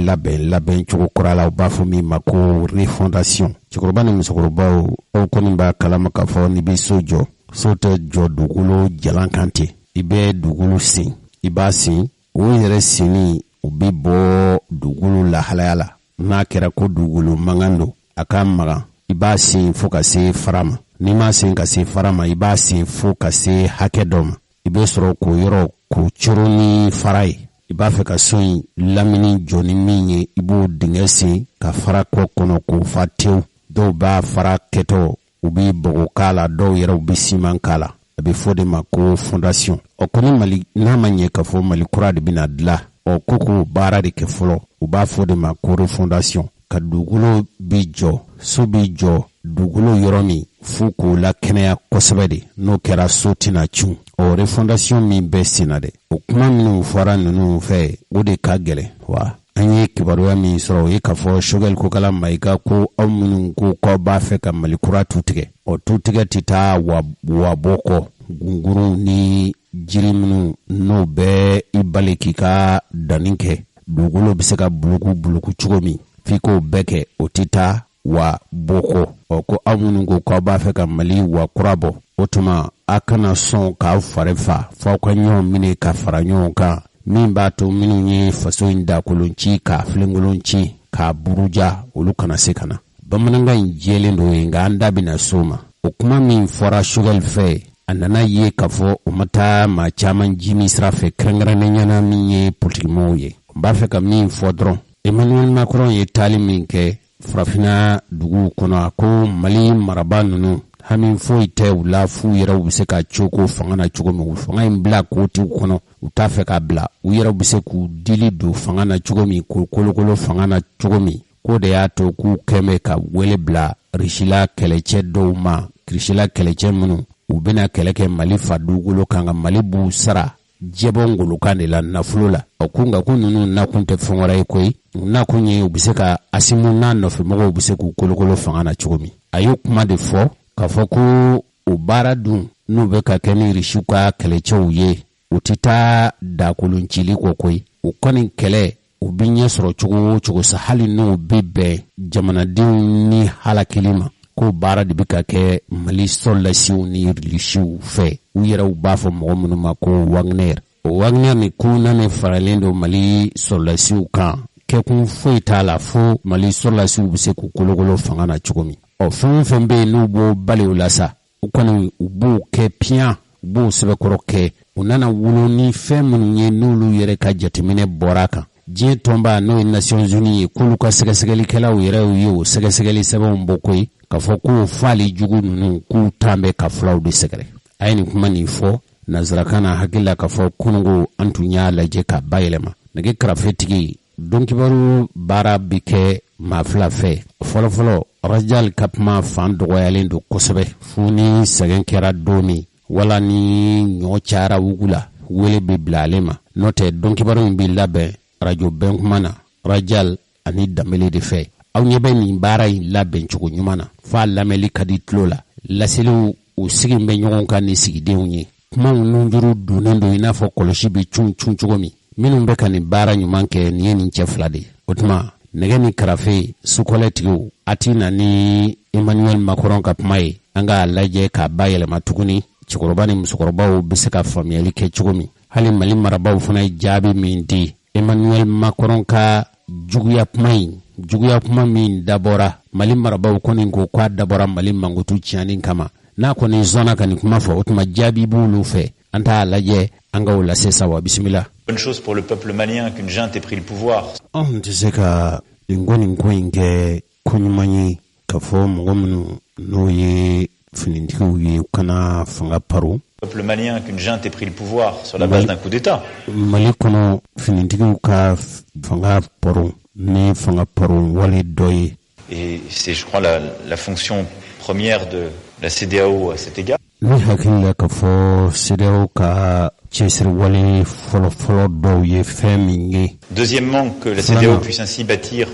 labɛn cogo kura la, u b'a fɔ min ma ko refondation. Cɛkɔrɔba ni musokɔrɔbaw, aw kɔni b'a kalama k'a fɔ n'i bɛ so jɔ, so tɛ jɔ dugukolo jalan kan ten. I bɛ dugukolo sen, i b'a sen, o yɛrɛ senni o bɛ bɔ dugukolo lahalaya la. N'a kɛra ko dugukolo mankan don, a ka magan, i b'a sen fo ka se fara ma. N'i ma sen ka se fara ma, i b'a sen fo ka se hakɛ dɔ ma. I bɛ sɔrɔ k'o yɔrɔ k'o coro ni fara ye. I b'a fɛ ka so in lamini jɔ ni min ye, i b'o dingɛ sen ka fara kɔ kɔnɔ k'o fa tewu. Dɔw b'a fara kɛtɔ, u bɛ bɔgɔ k'a la, dɔw yɛrɛ u bɛ siman k'a la. A bɛ fɔ de ma ko fondation. Kɔni Mali n'a ma ɲɛ k'a fɔ Mali kura de bɛna dilan, ko k'o baara de kɛ fɔlɔ, u b'a fɔ de ma ko refondation. Ka dugukolo bi jɔ, so bi jɔ dugukolo yɔrɔ min fo k'o la kɛnɛya kosɛbɛ de, n'o kɛra so tɛna cun. Refondation min bɛ senna dɛ, o kuma minnu fɔra ninnu fɛ o de ka gɛlɛn. Wa an ye kibaruya min sɔrɔ o ye k'a fɔ Choguel Kokala Maïga ko aw minnu ko k'aw b'a fɛ ka Mali kura tu tigɛ, tu tigɛ tɛ taa wabɔ kɔ. Gunguru ni jiri minnu n'o bɛ i bali k'i ka danni kɛ, dugukolo bɛ se ka buluku cogo min, f'i k'o bɛɛ kɛ, o tɛ taa wa bɔ kɔ. Ko aw minnu ko k'aw b'a fɛ ka Mali wa kura bɔ, o tuma a kana sɔn k'aw fari fa fo aw ka ɲɔgɔn minɛ ka fara ɲɔgɔn kan, min b'a to minnu ye faso in dakolon ci k'a filenkolon ci k'a buruja, olu kana se ka na. Bamanankan in jɛlen don ye, nka an da bɛna so ma. O kuma min fɔra Choguel fɛ, a nana ye k'a fɔ o ma taa maa caman jimi sira fɛ, kɛrɛnkɛrɛnnenya min ye politikimɔgɔw ye. N b'a fɛ ka min fɔ dɔrɔn, Emmanuel Macron ye taali min kɛ farafina dugu kɔnɔ a ko Mali maraba nunu hami foyi tɛ u la fu yɛrɛ u bɛ se ka coko fanga na cogo min u fanga in bila k'o kɔnɔ u t'a fɛ k'a bila u yɛrɛ bɛ se k'u dili don fanga na cogo min k'u kolokolo fanga na cogo min ko de y'a to k'u kɛmɛ ka wele bila risila kɛlɛcɛ dɔw ma risila kɛlɛcɛ minnu u bɛna kɛlɛ kɛ Mali fa dugukolo kan ka Mali b'u sara jɛbɔ ngolokan de la nafolo la o ko nka ko ninnu nakun tɛ fɛn wɛrɛ ye koyi nakun ye u bɛ se ka Asimu n'a nɔfɛmɔgɔw bɛ se k'u kolokolo fanga na cogo min a y'o kuma de fɔ k'a fɔ ko o baara dun n'u bɛ ka kɛ ni risiw ka kɛlɛcɛw ye u tɛ taa dakoloncili kɔ koyi o kɔni kɛlɛ u bɛ ɲɛ sɔrɔ cogo o cogo sa hali n'u bɛ bɛn jamanadenw ni halakili ma ko baara de bɛ ka kɛ Mali sɔrɔlasiw ni risiw fɛ u yɛrɛw b'a fɔ mɔgɔ minnu ma ko Wagner o Wagner ni kuna ne faralen don Mali sɔrɔlasiw kan kɛkun foyi t'a la fo Mali sɔrɔlasiw bɛ se k'u kolokolo fanga na cogo min fɛn o fɛn bɛ yen n'u b'o bali o la sa u kɔni u b'o kɛ piyan u b'o sɛbɛkɔrɔ kɛ u nana wolo ni fɛn minnu ye n'olu yɛrɛ ka jateminɛ bɔra kan diɲɛ tɔnba n'o ye Nations Unies ye k'olu ka sɛgɛsɛgɛlikɛlaw yɛrɛ ye o sɛgɛsɛgɛli sɛbɛnw bɔ koyi k'a fɔ k'o fali jugu ninnu k'u tan bɛ ka fulaw de sɛgɛrɛ a ye nin kuma nin fɔ nanzarakan na hakili la k'a fɔ kunungo an tun y'a lajɛ ka bayɛlɛma nɛgɛ karafetigi dɔnkibaru baara bi kɛ maa fila fɛ fɔlɔfɔlɔ Rajal ka kuma fan dɔgɔyalen don kosɛbɛ fo ni sɛgɛn kɛra don min wala ni ɲɔ cayara wugu la wele bɛ bila ale ma n'o tɛ dɔnkibaru in bɛ labɛn radio bɛn kuma na Rajal ani Danbele de fɛ aw ɲɛ bɛ nin baara in labɛn cogo ɲuman na f'a lamɛnli ka di tulo la laseliw u sigi bɛ ɲɔgɔn kan ni sigidenw ye kumaw nunjuru donnen don i n'a fɔ kɔlɔsi bɛ cun cogo min minnu bɛ ka nin baara ɲuman kɛ nin ye nin cɛ fila de o tuma nɛgɛ ni karafe sukɔlɛtigiw a ti na ni Emmanuel Macron ka kuma ye an k'a lajɛ k'a bayɛlɛma tuguni cɛkɔrɔba ni musokɔrɔbaw bɛ se ka faamuyali kɛ cogo min hali Mali marabaw fana ye jaabi min di Emmanuel Macron ka juguya kuma min dabɔra Mali marabaw kɔni ko k'a dabɔra Mali mankutu tiɲɛni kama n'a kɔni sɔnna ka nin kuma fɔ o tuma jaabi b'olu fɛ an t'a lajɛ an ka o lase sa wa bisimila. Bonne chose pour le peuple malien qu'une junte ait pris le pouvoir. Anw tɛ se ka nin ko in kɛ ko ɲuman ye ka fɔ mɔgɔ minnu n'o ye finitigiw ye u kana fanga paro. Peuple malien qu'une junte ait pris le pouvoir sur la base d'un coup d'État. Mali kɔnɔ finitigiw ka fanga paro ni fanga paro wale dɔ ye. Et c'est, je crois, la fonction première de la CEDEAO à cet égard. Ni hakili la ka fɔ CEDEAO ka cɛsiri wale fɔlɔfɔlɔ dɔw ye fɛn min ye. Deuxièmement, que la CEDEAO puisse ainsi bâtir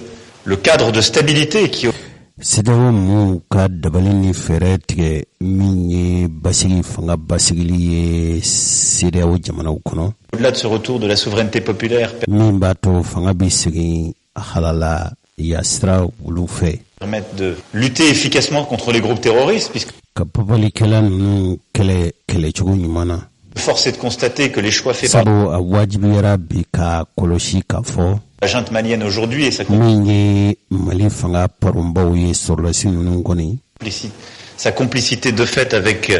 le cadre de stabilité qui... CEDEAO mu ka dabali ni fɛɛrɛ tigɛ min ye basigi fanga basigili ye CEDEAO jamanaw kɔnɔ. Au-delà de ce retour de la souveraineté populaire, min b'a to fanga bi segin halala yasira olu fɛ. Permettre de lutter efficacement contre les groupes terroristes, puisque ka papalikɛla ninnu kɛlɛcogo ɲuman na. Force est de constater que les choix faits par sabu a wajibiyara bi ka kɔlɔsi ka fɔ la junte malienne aujourd'hui et min ye Mali fanga paronbaw ye sɔrɔlasi ninnu kɔni sa complicité de fait avec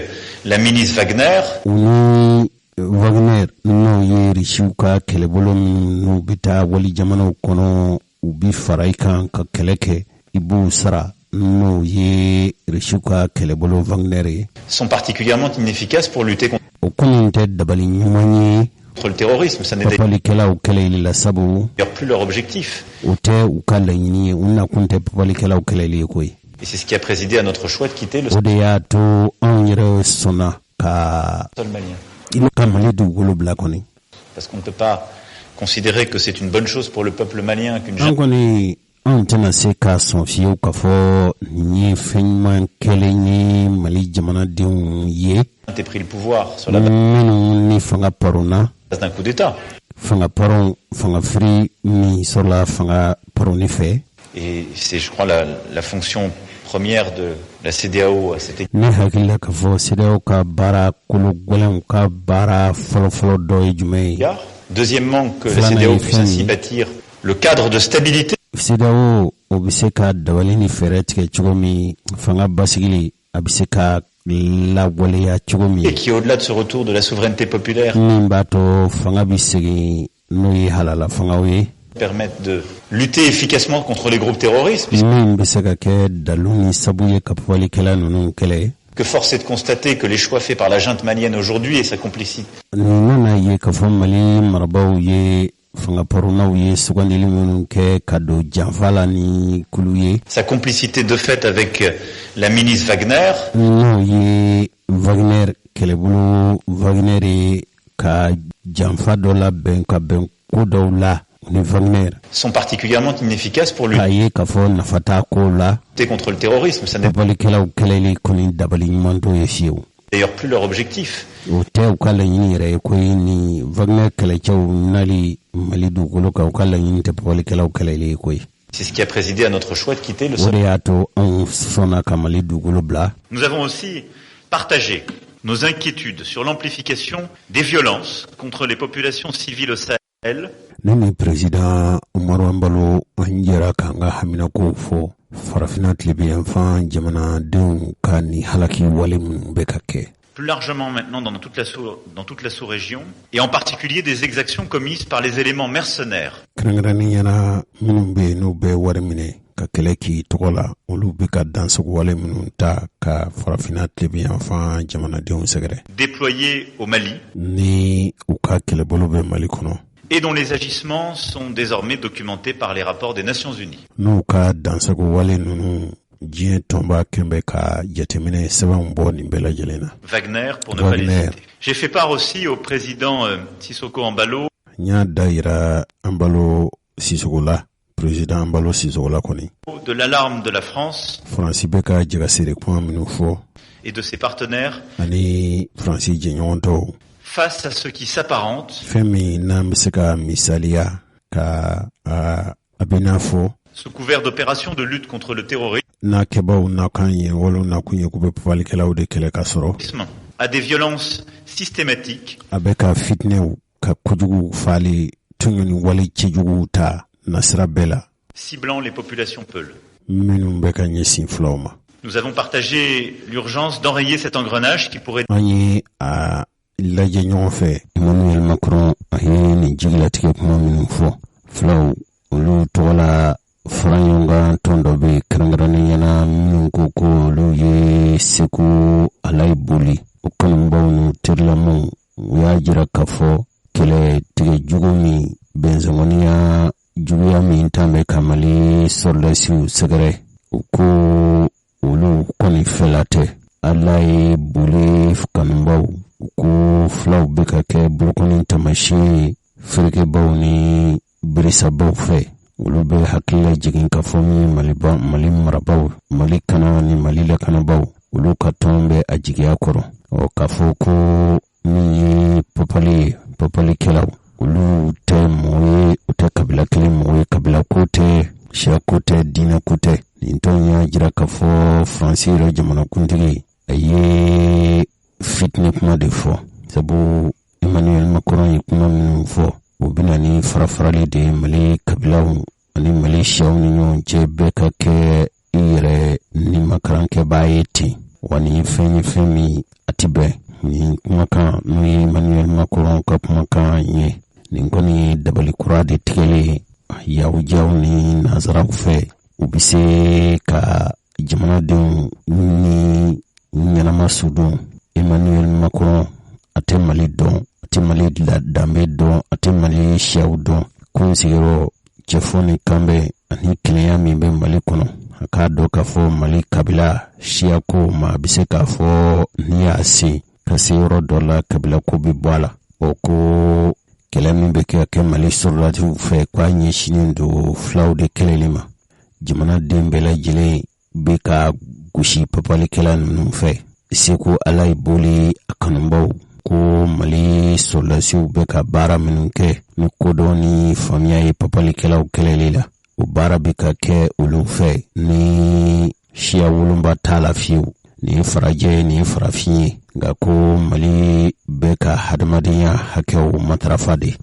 la milice Wagner. U ni Wagner n'o ye risiw ka kɛlɛbolo minnu bɛ taa wali jamanaw kɔnɔ u bi fara i kan ka kɛlɛ kɛ i b'u sara n'o ye risiw ka kɛlɛbolo Wagner ye. Sont particulièrement inefficaces pour lutter contre le terrorisme. Ça n'est d'ailleurs plus leur objectif. Et c'est ce qui a présidé à notre choix de quitter le sol malien. Parce qu'on ne peut pas considérer que c'est une bonne chose pour le peuple malien qu'une an tɛna se ka sɔn fiyewu k'a fɔ nin ye fɛn ɲuman kɛlen ye Mali jamanadenw ye minnu ni fanga paronna fanga firi min sɔrɔla fanga paronni fɛ. Et c'est, je crois, la fonction première de la CEDEAO à cet égard. Ne hakili la k'a fɔ CEDEAO ka baara kolo gɛlɛnw ka baara fɔlɔfɔlɔ dɔ ye jumɛn ye. Deuxièmement, que la CEDEAO puisse ainsi bâtir le cadre de stabilité. CEDEAO o bɛ se ka dabali ni fɛɛrɛ tigɛ cogo min fanga basigili a bɛ se ka lawaleya cogo min. Et qui au-delà de ce retour de la souveraineté populaire. Min b'a to fanga bɛ segin n'o ye halala fangaw ye. permettent de lutter efficacement contre les groupes terroristes. Que force est de constater que les choix faits par la junte malienne aujourd'hui et sa complicité de fait avec la milice Wagner sont particulièrement inefficaces pour lutter contre le terrorisme. Ça n'est d'ailleurs plus leur objectif. C'est ce qui a présidé à notre choix de quitter le Sahel. Nous avons aussi partagé nos inquiétudes sur l'amplification des violences contre les populations civiles au Sahel. Nemi président Omar Wambalo anjera kanga hamina ko fo farafina tlibi enfant jamana deun kani halaki walim bekake. Plus largement maintenant dans toute la sous-région et en particulier des exactions commises par les éléments mercenaires. Krangrani yana minumbe no be warmine ka keleki togola olu beka danso wale minunta ka farafina tlibi enfant jamana deun segre. Déployés au Mali. Ni uka kelebolo be Mali kono. Et dont les agissements sont désormais documentés par les rapports des Nations Unies. Wagner, pour ne pas les citer. J'ai fait part aussi au président Sissoko Embalo de l'alarme de la France et de ses partenaires face à ce qui s'apparente sous couvert d'opérations de lutte contre le terrorisme à des violences systématiques ciblant les populations peules. Nous avons partagé l'urgence d'enrayer cet engrenage qui pourrait Emmanuel Macron ni jiglatige kuma minnu fɔ fulaw olu tɔgɔla faranyɔnga tɔn dɔ bɛ kɛrɛnkɛrɛnnen ɲɛna minnu ko ko olu ye segu alayi boli o kanubaw n'u terilamɔw u y'a jira k'a fɔ kɛlɛ tigɛ jugu min bɛnsɛngɔniya juguya min tan bɛ ka Mali sɔrɔdasiw sɛgɛrɛ u ko olu kɔni fɛla tɛ alayi boli kanubaw ko fulaw bɛ ka kɛ bolokɔni taamasiyɛn feerekɛbaw ni birisabaw fɛ olu bɛ hakilila jigin ka fɔ min Mali marabaw Mali kana ni Mali lakanabaw olu ka tɔn bɛ a jigiya kɔrɔ k'a fɔ ko min ye papalikɛlaw olu tɛ mɔgɔ ye u tɛ kabila kelen mɔgɔ ye kabila ko tɛ siya ko tɛ diinɛ ko tɛ nin tɔn y'a jira k'a fɔ Faransi yɛrɛ jamanakuntigi a ye fitne kuma de fɔ sabu Emmanuel Macron ye kuma minnu fɔ o bɛna ni farafarali de Mali kabilaw ani Mali siyaw ni ɲɔgɔn cɛ bɛɛ ka kɛ i yɛrɛ ni makarankɛbaa ye ten wa ni fɛn ye fɛn min a ti bɛn ni kumakan n'o ye Emmanuel Macron ka kumakan ye nin kɔni ye dabali kura de tigɛlen yahudiyaw ni nazaraw fɛ u bɛ se ka jamanadenw ni ɲɛnama su dɔn Emmanuel Macron a tɛ Mali dɔn a tɛ Mali danbe dɔn a tɛ Mali siyaw dɔn ko n sigiyɔrɔ cɛfɔ ni kanbɛ ani kɛnɛya min bɛ Mali kɔnɔ a k'a dɔn k'a fɔ Mali kabila siya ko ma a bɛ se k'a fɔ n'i y'a se ka se yɔrɔ dɔ la kabila ko bɛ bɔ a la ko kɛlɛ min bɛ kɛ ka kɛ Mali sɔrɔdasiw fɛ k'a ɲɛsinnen don fulaw de kɛlɛli ma jamanaden bɛɛ lajɛlen bɛ ka gosi papalikɛla ninnu fɛ seko alayi boli a kanubaw ko Mali sɔrɔdasiw bɛ ka baara minnu kɛ ni kodɔn ni faamuya ye papalikɛlaw kɛlɛli la o baara bɛ ka kɛ olu fɛ ni siya wolonba t'a la fiyewu nin ye farajɛ nin ye farafin ye nka ko Mali bɛ ka hadamadenya hakɛw matarafa de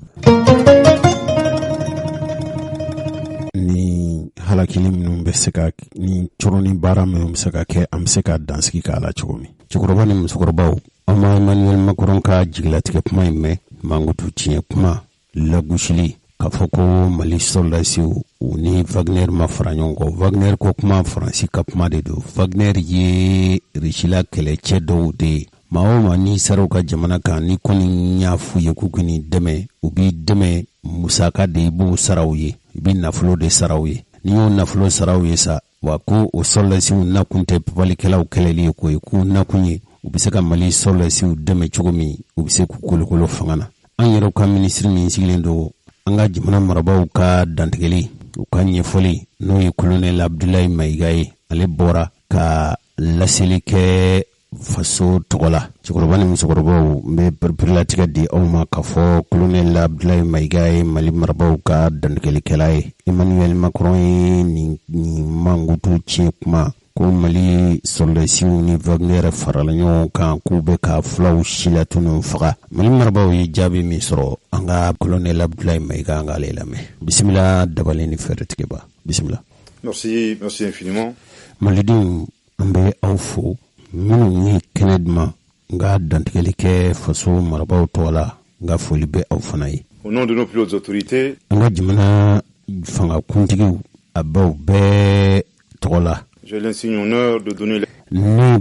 ni halakili minnu bɛ se ka ni cɔrɔ ni baara minnu bɛ se ka kɛ an bɛ se ka dansigi k'a la cogo min cɛkɔrɔba ni musokɔrɔbaw an ma Emmanuel Macron ka jigilatigɛ kuma in mɛn mankutu tiɲɛ kuma lagosili ka k'a fɔ ko Mali soldasiw u ni Wagner ma fara ɲɔgɔn kɔ. Wagner ko kuma Faransi ka kuma de don. Wagner ye Rusila kɛlɛcɛ dɔw de ye. Maa o maa n'i sera u ka jamana kan ni kɔni y'a f'u ye k'u k'i dɛmɛ, u b'i dɛmɛ musaka de i b'o sara u ye, i bɛ nafolo de sara u ye. N'i y'o nafolo sara u ye sa, wa ko o soldasiw nakun tɛ papalikɛlaw kɛlɛli ye ko ye, k'u nakun ye u bɛ se ka Mali soldasiw dɛmɛ cogo min u bɛ se k'u kolokolo fanga na. An yɛrɛw ka minisiri min sigilen don an ka jamana marabaaw ka dantigɛli, u ka ɲɛfɔli n'o ye Colonel Abdoulaye Maïga ye. Ale bɔra ka laseli kɛ faso tɔgɔ la. Cɛkɔrɔba ni musokɔrɔbaw n bɛ pereperilatigɛ di aw ma k'a fɔ Colonel Abdoulaye Maïga ye Mali marabaaw ka dantigɛlikɛla ye. Emmanuel Macron ye nin mankutu tiɲɛ kuma ko Mali soldasiw ni Wagner farala ɲɔgɔn kan k'u bɛ ka fulaw silatunu faga. Mali marabaaw ye jaabi min sɔrɔ an ka Colonel Abdoulaye Maïga an k'ale lamɛn. Bisimila Dabali ni Fɛrɛtigɛba. Bisimila. Merci infiniment. Malidenw an bɛ aw fo minnu ye kɛnɛ duman n ka dantigɛli kɛ faso marabaaw tɔgɔ la, n ka foli bɛ aw fana ye. Au nom de nos plus hautes autorités, an ka jamana fangakuntigiw a baw bɛɛ tɔgɔ la, j'ai l'insigne honneur de donner ne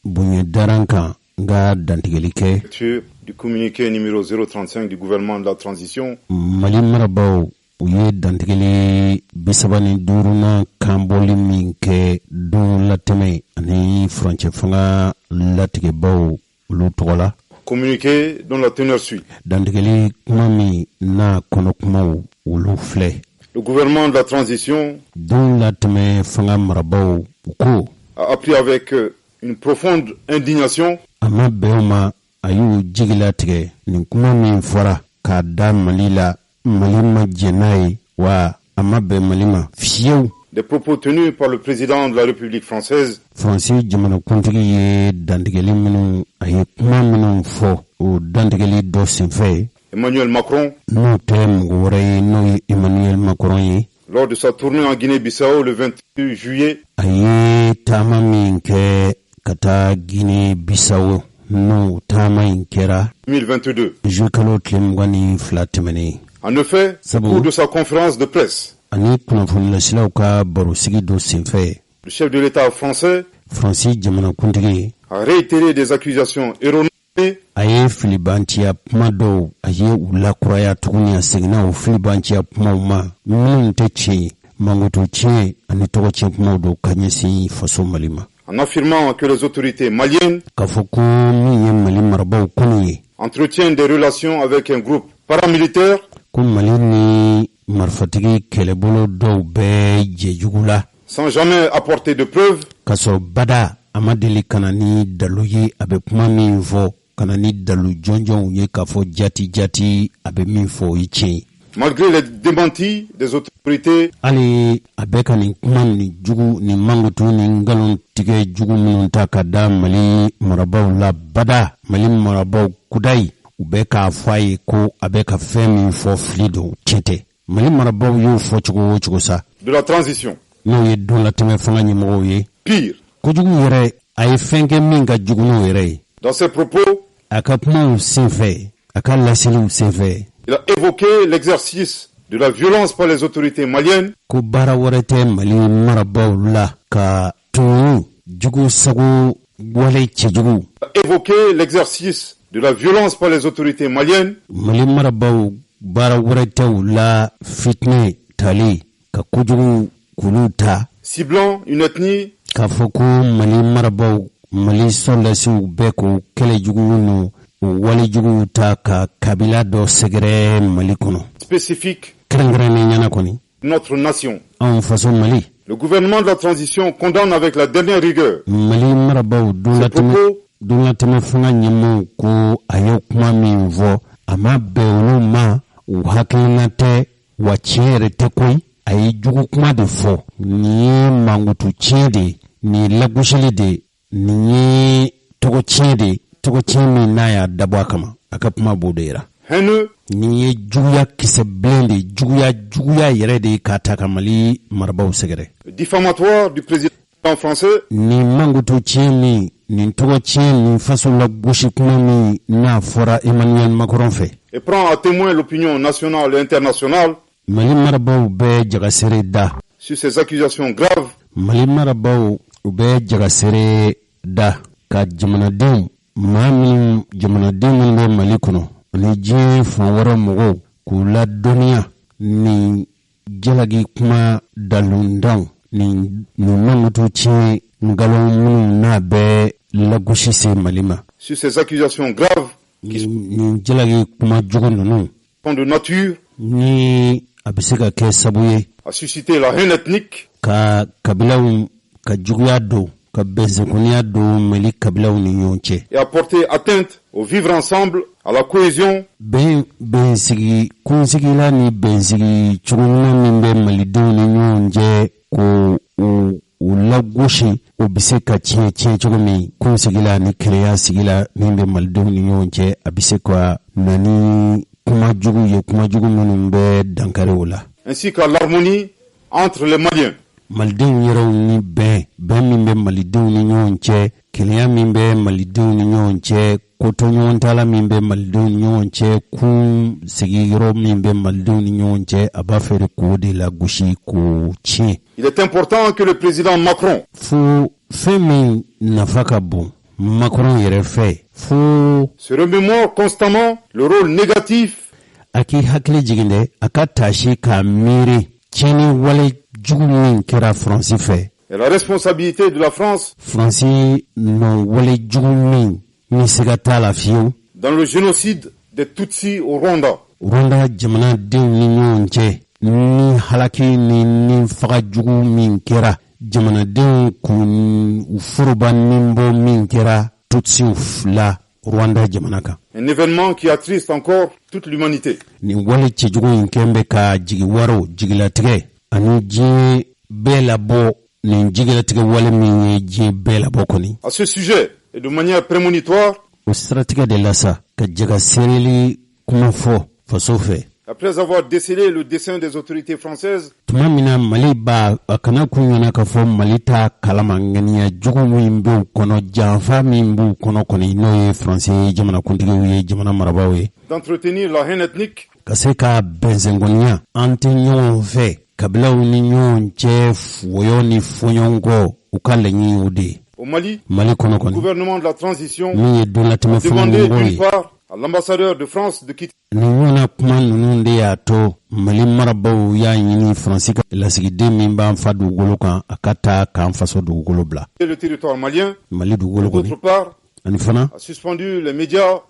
bonya daran kan n ka dantigɛli kɛ lecture du communiqué numéro 035 du gouvernement de la transition. Mali marabaaw u ye dantigɛli 35nan kan bɔli min kɛ don latɛmɛ ani furancɛ fanga latigɛbaw olu tɔgɔ la. Communiqué dont la teneur suit. Dantigɛli kuma min n'a kɔnɔ kumaw olu filɛ. Le gouvernement de la transition don latɛmɛ fanga marabaaw u ko a appris avec une profonde indignation a ma bɛn o ma, a y'u jigi latigɛ nin kuma min fɔra k'a da Mali la. Mali ma jɛn n'a ye wa a ma bɛn Mali ma fiyewu. Des propos tenus par le président de la République française. Faransi jamanakuntigi ye dantigɛli minnu a ye kuma minnu fɔ o dantigɛli dɔ senfɛ Emmanuel Macron, n'o tɛ mɔgɔ wɛrɛ ye n'o ye Emmanuel Macron ye. Lors de sa tournée en Guinée-Bissau le 28 juillet, a ye taama min kɛ ka taa Guinée-Bissau n'o taama in kɛra 2022. juillet kalo tile 22 tɛmɛnen. En effet, au cours de sa conférence de presse, ani kunnafonilasilaw ka barosigi dɔ senfɛ le chef de l'État français Faransi jamanakuntigi a réitéré des accusations erronées. A ye filibantiya kuma dɔw a ye u lakuraya tuguni, a seginna o filibantiya kumaw ma minnu tɛ tiɲɛ ye, mankutu tiɲɛ ani tɔgɔ tiɲɛ kumaw don ka ɲɛsin faso Mali ma. En affirmant que les autorités maliennes k'a fɔ ko min ye Mali marabaaw kɔni ye entretiennent des relations avec un groupe paramilitaire, ko Mali ni marifatigi kɛlɛbolo dɔw bɛɛ jɛjugu la sans jamais apporter de preuves, k'a sɔrɔ bada a ma deli ka na ni dalu ye, a bɛ kuma min fɔ ka na ni dalu jɔnjɔnw ye k'a fɔ jati a bɛ min fɔ o ye tiɲɛ ye. malgré les démentis des autorités. Hali a bɛ ka nin kuma ni jugu ni mankutu ni ngalon tigɛ jugu minnu ta ka da Mali marabaaw la bada, Mali marabaaw kudayi u bɛ k'a fɔ a ye ko a bɛ ka fɛn min fɔ fili don tiɲɛ tɛ. Mali marabaaw y'o fɔ cogo o cogo sa De la transition. n'o ye don latɛmɛ fanga ɲɛmɔgɔw ye. Pire, kojugu yɛrɛ a ye fɛn kɛ min ka jugu n'o yɛrɛ ye. dans ses propos, a ka kumaw senfɛ, a ka laseliw senfɛ, il a évoqué l'exercice de la violence par les autorités maliennes ko baara wɛrɛ tɛ Mali marabaaw la ka tunu jugu sago wale cɛjugu. a évoqué l'exercice de la violence par les autorités maliennes Mali marabaaw baara wɛrɛ tɛ u la fitinɛ tali ka kojugu k'olu ta, ciblant une ethnie k'a fɔ ko Mali marabaaw, Mali soldasiw bɛɛ ko kɛlɛ jugu n'o wale jugu ta ka kabila dɔ sɛgɛrɛ Mali kɔnɔ. spécifique kɛrɛnkɛrɛnnen ɲɛna kɔni de notre nation. anw faso Mali. Le gouvernement de la transition condamne avec la dernière rigueur Mali marabaaw don latɛmɛ fanga ɲɛmɔgɔw ko a ye kuma min fɔ a ma bɛn olu ma, u hakilina tɛ wa tiɲɛ yɛrɛ tɛ koyi. A ye jugu kuma de fɔ, nin ye mankutu tiɲɛ de, nin ye lagosili de, nin ye tɔgɔ tiɲɛ de, tɔgɔ tiɲɛ min n'a y'a dabɔ a kama, a ka kuma b'o de yira. haineux, nin ye juguya kisɛ bilen de, juguya yɛrɛ de k'a ta ka Mali marabaaw sɛgɛrɛ. diffamatoire du président français Nin mankutu tiɲɛ min, nin tɔgɔ tiɲɛ, nin faso lagosi kuma min n'a fɔra Emmanuel Macron fɛ. et prend à témoin l'opinion nationale et internationale Mali marabaw bɛɛ jagasere da. sur ces accusations graves. Mali marabaw u bɛɛ jagasere da ka jamanadenw maa minnu jamanadenw minnu bɛ Mali kɔnɔ ani diɲɛ fan wɛrɛ mɔgɔw k'u ladɔnniya ni jalagi kuma dalundanw ni mankutu tiɲɛ ngalon minnu n'a bɛ lagosi se Mali ma. Sur ces accusations graves ni jalagi kuma jugu ninnu sont de nature ni a bɛ se ka kɛ sabu ye à susciter la haine ethnique, ka kabilaw ka juguya don ka bɛnsɛnkoniya don Mali kabilaw ni ɲɔgɔn cɛ et à porter atteinte au vivre ensemble, à la cohésion bɛnsigi kunsigila ni bɛnsigi cogo ɲuman min bɛ malidenw ni ɲɔgɔn cɛ ko u lagosi o bɛ se ka tiɲɛ cogo min kunsigila ni kɛnɛya sigila min bɛ malidenw ni ɲɔgɔn cɛ a bɛ se ka na ni kuma jugu minnu bɛ dankari o la ainsi qu'à l'harmonie entre les Maliens. malidenw yɛrɛw ni bɛn min bɛ malidenw ni ɲɔgɔn cɛ kɛnɛya min bɛ malidenw ni ɲɔgɔn cɛ koto ɲɔgɔn tala min bɛ malidenw ni ɲɔgɔn cɛ kun sigiyɔrɔ min bɛ malidenw ni ɲɔgɔn cɛ a b'a fɛ k'o de la gosi k'o tiɲɛ. Il est important que le président Macron fo fɛn min nafa ka bon Macron yɛrɛ fɛ fo se remémore constamment le rôle négatif a k'i hakili jigin dɛ a ka tasi k'a miiri tiɲɛni wale jugu min kɛra Faransi fɛ et la responsabilité de la France Faransi nɔ wale jugu min se ka t'a la fiyewu dans le génocide des Tutsis au Rwanda. Rwanda jamanadenw ni ɲɔgɔn cɛ ni halaki ni faga jugu min kɛra jamanadenw k'u foroba ninbɔ min kɛra Tutsiw la Rwanda jamana kan. Un événement qui attriste encore toute l'humanité. Ni wale cɛjugu in kɛn bɛ ka jigi waro jigilatigɛ ani diɲɛ bɛɛ labɔ nin jigilatigɛ wale min ye diɲɛ bɛɛ labɔ kɔni. À ce sujet et de manière prémonitoire, o siratigɛ de la sa ka jaga sereli kuma fɔ faso fɛ. Après avoir décelé le dessein des autorités françaises, tuma min na Mali b'a a kana kun ɲɛna ka fɔ Mali ta kalama ŋaniya jugu min b'u kɔnɔ janfa min b'u kɔnɔ kɔni n'o ye Faransi jamanakuntigiw ye jamana marabaaw ye d'entretenir la haine ethnique, ka se ka bɛnsɛnkɔniya an tɛ ɲɔgɔn fɛ kabilaw ni ɲɔgɔn cɛ foyɔ ni fɔɲɔgɔnkɔ u ka laɲini o de ye. Au Mali, kɔnɔ le kɔni gouvernement de la transition min ye donlatɛmɛ a demandé fɔɲɔgɔnkɔ d'une ye part à l'ambassadeur de France de quitter nin ɲɔgɔnna kuma ninnu de y'a to Mali marabaaw y'a ɲini Faransi ka lasigiden min b'an fa dugukolo kan a ka taa k'an faso dugukolo bila le territoire malien. Mali dugukolo kɔni D'autre part, ani fana a suspendu les médias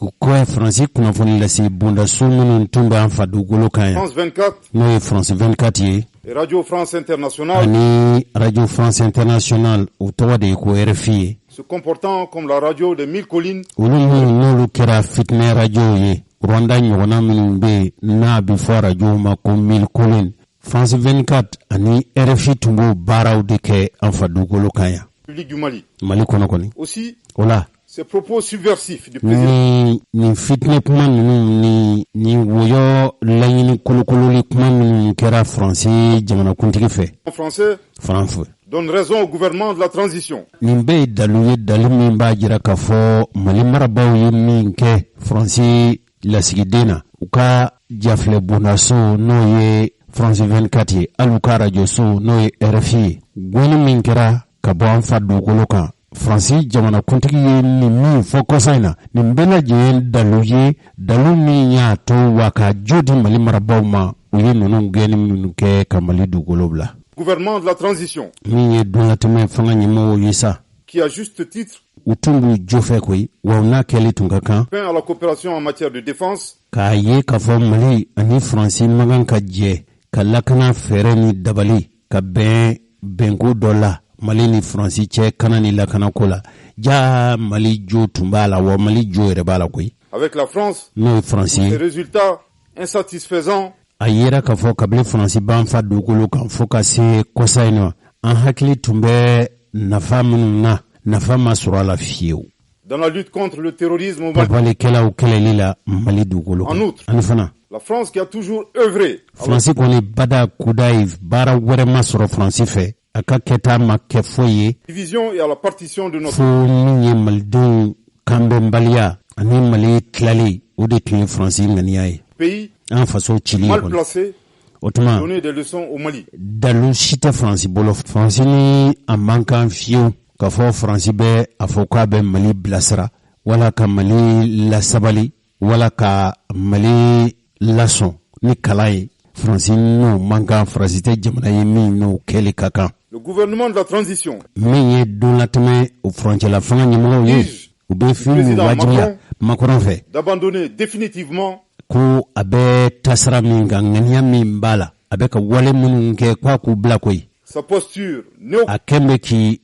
o kɔ Faransi kunnafoni lase bondaso minnu tun b'an fa dugukolo kan yan France 24 n'o ye France 24 ye et Radio France Internationale, ani Radio France Internationale o tɔgɔ de ye ko RFI ye se comportant comme la radio des 1000 collines, olu minnu n'olu kɛra fitinɛ radio ye Rwanda ɲɔgɔnna minnu bɛ yen n'a bɛ fɔ radio ma ko 1000 collines France 24 ani RFI tun b'o baaraw de kɛ an fa dugukolo kan yan public du Mali. Mali kɔnɔ kɔni Aussi, o la ces propos subversifs du président ni fitinɛ kuma ninnu ni woyɔ laɲini kolokololi kuma minnu kɛra Faransi jamanakuntigi fɛ français Faranfɛ donne raison au gouvernement de la transition. nin bɛɛ ye dalu ye dalu min b'a jira k'a fɔ Mali marabaaw ye min kɛ Faransi lasigiden na u ka jafilɛ bondaso n'o ye France 24 ye hali u ka arajoso n'o ye RFI ye gɔni min kɛra ka bɔ an fa dugukolo kan Faransi jamanakuntigi ye nin min fɔ kɔsa in na nin bɛɛ lajɛlen dalu ye dalu min y'a to wa ka jo di Mali marabaaw ma u ye ninnu gɛnni minnu kɛ ka Mali dugukolo bila Gouvernement de la transition min ye donlatɛmɛ fanga ɲɛmɔgɔw ye sa qui à juste titre u tun b'u jo fɛ koyi wa u n'a kɛli tun ka kan peint à la coopération en matière de défense k'a ye k'a fɔ Mali ani Faransi man kan ka jɛ ka lakana fɛɛrɛ ni dabali ka bɛnko dɔ la Mali ni Faransi cɛ kana ni lakanako la ja Mali jo tun b'a la wa Mali jo yɛrɛ b'a la koyi avec la France, n'o ye Faransi des ye résultats insatisfaisants a yera k'a fɔ kabini Faransi b'an fa dugukolo kan fo ka se kɔsa in ma an hakili tun bɛ nafa minnu na nafa ma sɔrɔ a la fiyewu dans la lutte contre le terrorisme au Mali. kabalikɛlaw kɛlɛli la Mali dugukolo En kan outre, ani fana la France qui a toujours œuvré à la Faransi kɔni bada kuda ye baara wɛrɛ ma sɔrɔ Faransi fɛ a ka kɛta ma kɛ foyi ye division et à la partition de notre fo min ye malidenw kanbɛnbaliya ani Mali tilali o de tun ye Faransi ŋaniya ye. Pays An faso cili mal kɔnɔ. placé O tuma donner des leçons au Mali. dalu si tɛ Faransi bolo. Faransi ni a man kan fiyewu k'a fɔ Faransi bɛ a fɔ k'a bɛ Mali bilasira wala ka Mali lasabali wala ka Mali lasɔn ni kalan ye. Faransi n'o man kan. Faransi tɛ jamana ye min n'o kɛli ka kan. Le gouvernement de la transition Min ye don latɛmɛ o furancɛla fanga ɲɛmɔgɔw ye u bɛ fɛn min wajibiya Macron fɛ d'abandonner définitivement ko a bɛ tasira min kan ŋaniya min b'a la a bɛ ka wale minnu kɛ k'a k'u bila koyi sa posture a kɛn bɛ k'i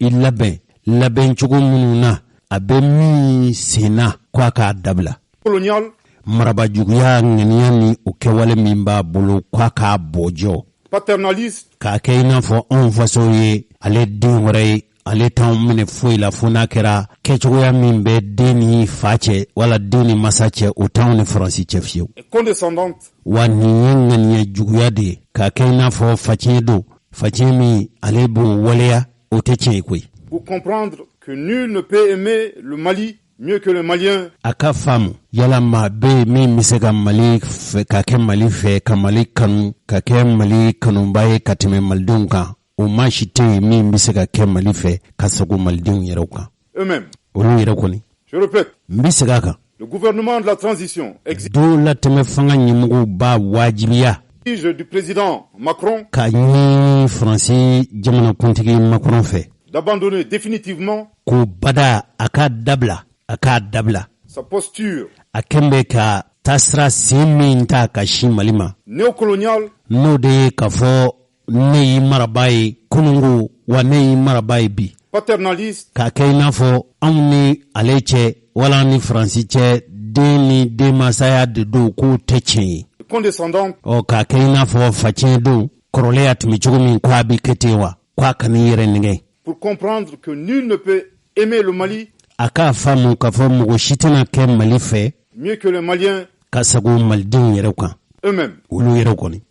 labɛn cogo minnu na a bɛ min senna k'a k'a dabila néocoloniale, marabajuguya ŋaniya ni o kɛwale min b'a bolo k'a k'a bɔjɔ paternaliste, k'a kɛ i n'a fɔ anw faso ye ale den wɛrɛ ye ale t'anw minɛ foyi la fo n'a kɛra kɛcogoya min bɛ den ni fa cɛ wala den ni masa cɛ o t'anw ni Faransi cɛ fiyewu. et condescendante, Wa nin ye ŋaniya juguya de ye k'a kɛ i n'a fɔ facɛn don facɛn min ale b'o waleya o tɛ tiɲɛ ye koyi. pour comprendre que nul ne peut aimer le Mali mieux que le Malien. A ka faamu yala maa bɛ yen min bɛ se ka Mali fɛ ka kɛ Mali fɛ ka Mali kanu ka kɛ Mali kanuba ye ka tɛmɛ malidenw kan o maa si tɛ yen min bɛ se ka kɛ Mali fɛ ka sago malidenw yɛrɛw kan. Eux-mêmes. Olu yɛrɛ kɔni. Je répète, N bɛ segin a kan. le gouvernement de la transition Don latɛmɛ fanga ɲɛmɔgɔw b'a wajibiya exige du président Macron ka ɲini Faransi jamanakuntigi Macron fɛ d'abandonner définitivement k'o bada a k'a dabila sa posture a kɛn bɛ ka taasira sen min ta ka sin Mali ma néocoloniale, n'o de ye k'a fɔ ne y'i marabaa ye kunungo wa ne y'i marabaa ye bi paternaliste, k'a kɛ i n'a fɔ anw ni ale cɛ wala ni Faransi cɛ den ni denmasaya de don k'o tɛ tiɲɛ ye condescendante, k'a kɛ i n'a fɔ facɛn don kɔrɔlen y'a tɛmɛ cogo min k'a bɛ kɛ ten wa k'a kana i yɛrɛ nɛgɛ pour comprendre que nul ne peut aimer le Mali a k'a faamu k'a fɔ mɔgɔ si tɛna kɛ Mali fɛ mieux que les Maliens ka sago malidenw yɛrɛw kan eux-mêmes. olu yɛrɛw kɔni.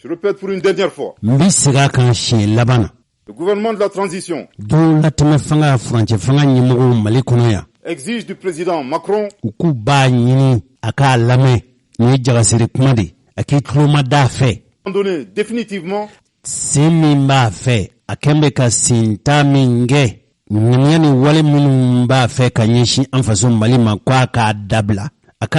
Je répète pour une dernière fois, N bɛ segin a kan siɲɛ laban na le gouvernement de la transition don latɛmɛ fanga furancɛ fanga ɲɛmɔgɔw Mali kɔnɔ yan exige du président Macron u k'u b'a ɲini a k'a lamɛn nin ye jagasiri kuma de a k'i tulo ma d'a fɛ d'abandonner définitivement sen min b'a fɛ a kɛn bɛ ka senta min kɛ ŋaniya ni wale minnu b'a fɛ ka ɲɛsin an faso Mali ma k'a k'a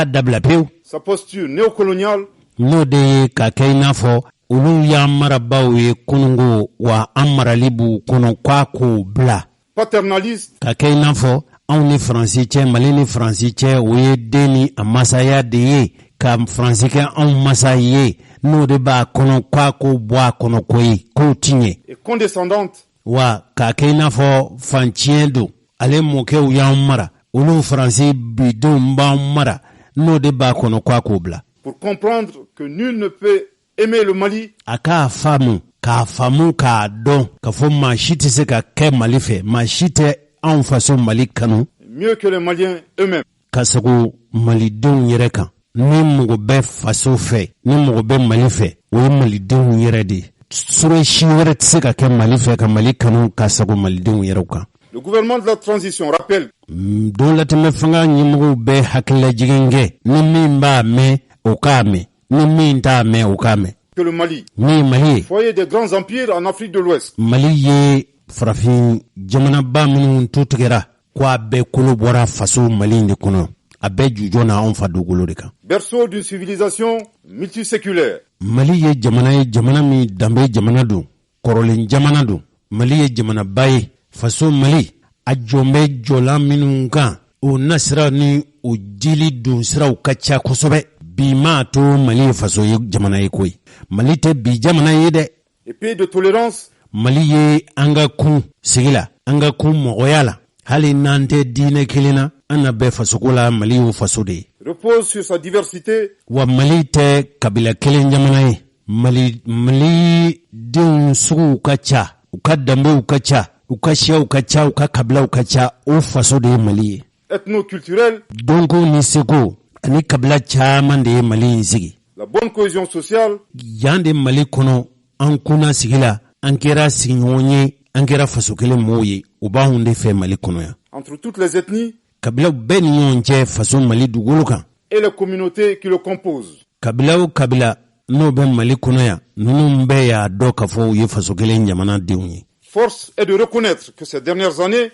dabila pewu sa posture néocoloniale, n'o de ye k'a kɛ i n'a fɔ olu y'an marabaw ye kunungo wa an marali b'u kɔnɔ k'a k'o bila paternaliste, k'a kɛ i n'a fɔ anw ni Faransi cɛ Mali ni Faransi cɛ o ye den ni a masaya de ye ka Faransi kɛ anw masa ye n'o de b'a kɔnɔ k'a k'o bɔ a kɔnɔ koyi k'o ti ɲɛ et condescendante, wa k'a kɛ i n'a fɔ fanciyɛn don ale mɔkɛw y'an mara olu Faransi bidenw b'an mara n'o de b'a kɔnɔ k'a k'o bila pour comprendre que nul ne peut aimer le Mali a k'a faamu k'a dɔn k'a fɔ maa si tɛ se ka kɛ Mali fɛ maa si tɛ anw faso Mali kanu mieux que les Maliens eux-mêmes. ka sago malidenw yɛrɛ kan ni mɔgɔ bɛ faso fɛ ni mɔgɔ bɛ Mali fɛ o ye malidenw yɛrɛ de ye sura si wɛrɛ tɛ se ka kɛ Mali fɛ ka Mali kanu ka sago malidenw yɛrɛw kan. Le gouvernement de la transition rappelle don latɛmɛ fanga ɲɛmɔgɔw bɛ hakililajigin kɛ ni min b'a mɛn o k'a mɛn ni min t'a mɛn o k'a mɛn que le Mali, min ye Mali ye foyer des grands empires en Afrique de l'Ouest, Mali ye farafin jamanaba minnu tu tigɛra k'a bɛɛ kolo bɔra faso Mali de kɔnɔ a bɛɛ jujɔ na anw fa dugukolo de kan. berceau d'une civilisation multiséculaire, Mali ye jamana min danbe jamana don kɔrɔlen jamana don Mali ye jamanaba ye faso Mali a jɔn bɛ jɔlan minnu kan o nasira ni o jili don siraw ka ca kosɛbɛ bi m'a to Mali ye faso ye jamana ye koyi Mali tɛ bi jamana ye dɛ et pays de tolérance, Mali ye an ka kun sigi la an ka kun mɔgɔya la hali n'an tɛ diinɛ kelen na an na bɛɛ fasoko la Mali y'o faso de ye repose sur sa diversité wa Mali tɛ kabila kelen jamana ye Mali denw suguw ka ca u ka danbew ka ca u ka siyaw ka ca u ka kabilaw ka ca o faso de ye Mali ye ethno-culturelle, donko ni seko ani kabila caman de ye Mali in sigi la bonne cohésion sociale, yan de Mali kɔnɔ an kunna sigi la an kɛra sigiɲɔgɔn ye an kɛra faso kelen mɔgɔw ye u b'anw de fɛ Mali kɔnɔ yan entre toutes les ethnies, kabilaw bɛɛ ni ɲɔgɔn cɛ faso Mali dugukolo kan et les communautés qui le composent. Kabila o kabila no be Mali kono ya nunu mbe ya do ka fo ye faso kelen jamana denw. Force est de reconnaître que ces dernières années,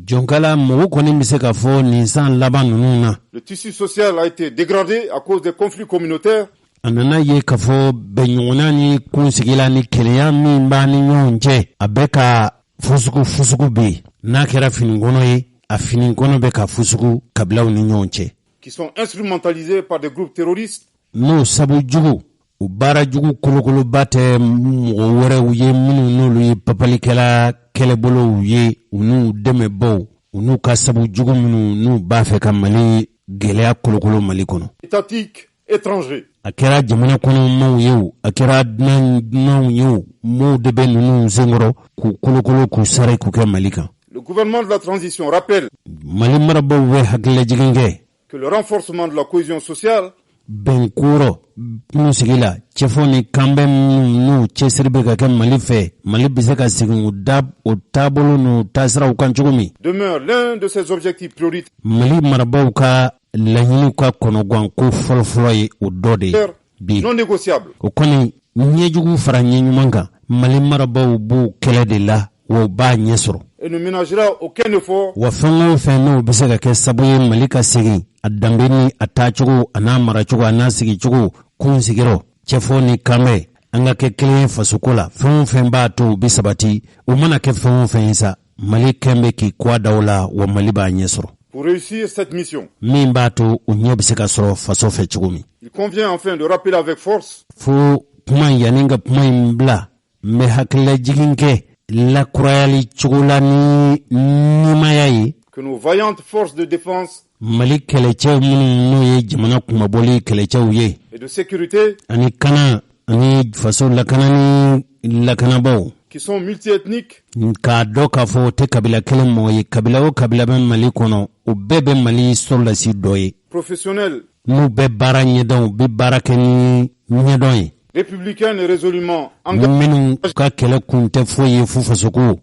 Jonkala mo koni mi se ka fo ni san laban nunu na. Le tissu social a été dégradé à cause des conflits communautaires. Anana ye ka fo benyona ni kunsigila ni keleya min ba ni nyonje abeka fusuku be na kera finingono ye a finingono be ka fusuku kabila ni nyonje Qui sont instrumentalisés par des groupes terroristes. No sabu jugu u bara jugu kulukulu bate mɔgɔ wɛrɛw ye minnu n'olu ye papalikɛla kɛlɛbolo ye u n'u dɛmɛ baw u n'u ka sabu jugu minnu n'u b'a fɛ ka Mali gɛlɛya kolokolo Mali kɔnɔ. Étatiques étrangers. A kɛra jamana kɔnɔ maaw ye o a kɛra dunanw ye o maaw de bɛ ninnu senkɔrɔ k'u kolokolo k'u sara k'u kɛ Mali kan. Le gouvernement de la transition rappelle Mali marabaaw bɛ hakililajigin kɛ que le renforcement de la cohésion sociale Benkuro minnu sigi la cɛfɔ ni kanbɛn n'u cɛsiri bɛ ka kɛ Mali fɛ Mali bɛ se ka segin o taabolo n'u taasiraw kan cogo min. Demeure l'un de ses objectifs prioritaires. Mali marabaaw ka laɲiniw ka kɔnɔgan ko fɔlɔfɔlɔ ye o dɔ de ye bi. Non négociable. O kɔni ɲɛjugu fara ɲɛɲuman kan Mali marabaaw b'o kɛlɛ de la wa b'a ɲɛ sɔrɔ. Et ne ménagera aucun effort. Wa fɛn o fɛn n'o bɛ se ka kɛ sabu ye Mali ka segin a danbe ni a taacogo a n'a maracogo a n'a sigicogo kun sigirɔ cɛfɔ ni kanbɛ an ka kɛ kelen fasoko la fɛn o fɛn b'a to u bɛ sabati u mana kɛ fɛn o fɛn ye sa Mali kɛn bɛ k'i kɔ daw la wa Mali b'a ɲɛ sɔrɔ. Pour réussir cette mission, min b'a to u ɲɛ bɛ se ka sɔrɔ faso fɛ cogo min. il convient enfin de rappeler avec force Fo kuma yanni ka kuma in bila n bɛ hakililajigin kɛ lakurayali cogo la ni nimaya ye que nos vaillantes forces de défense Mali kɛlɛcɛw minnu n'o ye jamana kumabɔli kɛlɛcɛw ye et de sécurité ani kana ani faso lakana ni lakanabaw qui sont multiethniques k'a dɔ k'a fɔ o tɛ kabila kelen mɔgɔ ye kabila o kabila bɛ Mali kɔnɔ o bɛɛ bɛ Mali sɔrɔlasi dɔ ye professionnels n'u bɛ baara ɲɛdɔn u bɛ baara kɛ ni ɲɛdɔn ye républicains et résolument engagés minnu ka kɛlɛ kun tɛ foyi ye fu fasoko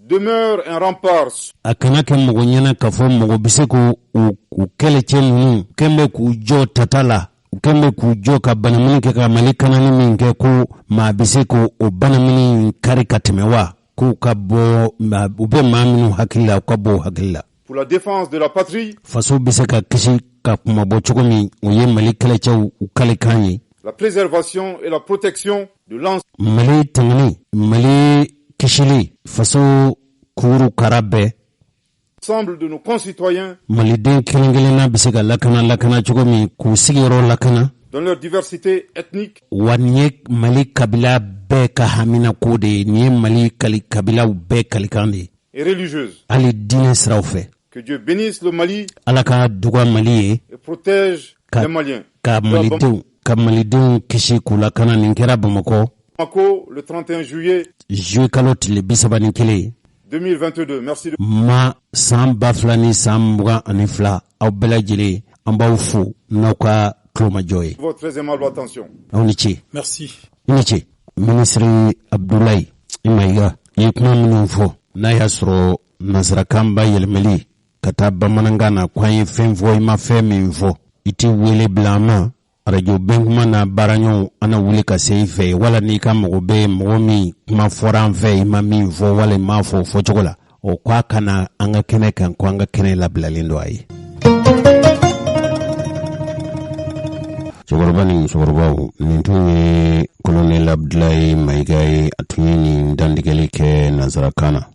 demeure un rempart. a kana kɛ mɔgɔ ɲɛna k'a fɔ mɔgɔ bɛ se k'u kɛlɛcɛ ninnu kɛn bɛ k'u jɔ tata la u kɛn bɛ k'u jɔ ka banamini kɛ ka Mali kanani min kɛ ko maa bɛ se k'o banamini kari ka tɛmɛ wa k'u ka bɔ u bɛ maa minnu hakili la u ka bɔ o hakili la. Pour la défense de la patrie, faso bɛ se ka kisi ka kuma bɔ cogo min o ye Mali kɛlɛcɛw u kalekan ye. La préservation et la protection de l'ensemble. Mali tɛmɛni Mali kisili faso kuru kara bɛɛ Ensemble de nos concitoyens Maliden kelen-kelenna bɛ se ka lakana cogo min k'u sigiyɔrɔ lakana dans leur diversité ethnique. Wa nin ye Mali kabila bɛɛ ka hamina ko de ye nin ye Mali kabilaw bɛɛ kalikan de ye et religieuse. hali diinɛ siraw fɛ. Que Dieu bénisse le Mali Ala ka duga Mali ye et protège les Maliens. ka Malidenw kisi k'u lakana nin kɛra Bamakɔ Bamako le 31 juillet juillet kalo tile 31 2022. Merci de ma san 2022 aw bɛɛ lajɛlen an b'aw fo n'aw ka tulomajɔ ye. votre très aimable attention. Aw ni ce. Merci. I ni ce. Ministre Abdoulaye Mayiga i ye kuma minnu fɔ n'a y'a sɔrɔ nansarakan b'a yɛlɛmɛli ka taa bamanankan na ko an ye fɛn fɔ i ma fɛn min fɔ i t'i wele bila an ma radio bɛnkuma na baaraɲɔgɔnw an na wuli ka se i fɛ wala n'i ka mɔgɔ bɛ mɔgɔ min kuma fɔra an fɛ i ma min fɔ wala i m'a fɔ fɔcogo la o ko a kana an ka kɛnɛ kan ko an ka kɛnɛ labilalen don a ye. Cɛkɔrɔba ni musokɔrɔbaw nin tun ye Colonel Abdoulaye Mayiga ye a tun ye nin dantigɛli kɛ nansarakan na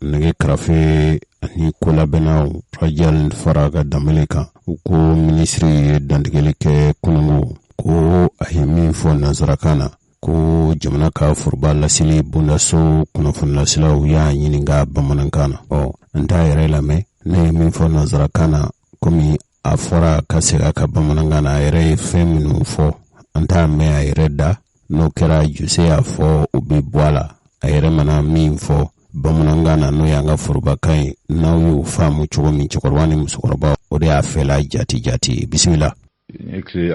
nɛgɛ karafe ani kolabɛnnaw Fajal fara ka danbele kan u ko minisiri ye dantigɛli kɛ kunungo ko a ye min fɔ nansarakan na ko jamana ka foroba lasili bondaso kunnafonilasilaw y'a ɲininka bamanankan na n t'a yɛrɛ lamɛn ne ye min fɔ nansarakan na komi a fɔra ka segin ka bamanankan na a yɛrɛ ye fɛn minnu fɔ an t'a mɛn a yɛrɛ da n'o kɛra Jose y'a fɔ u bɛ bɔ a la a yɛrɛ mana min fɔ bamanankan na n'o y'an ka forobakan ye n'aw y'o faamu cogo min cɛkɔrɔba ni musokɔrɔba o de y'a fɛla jati bisimila.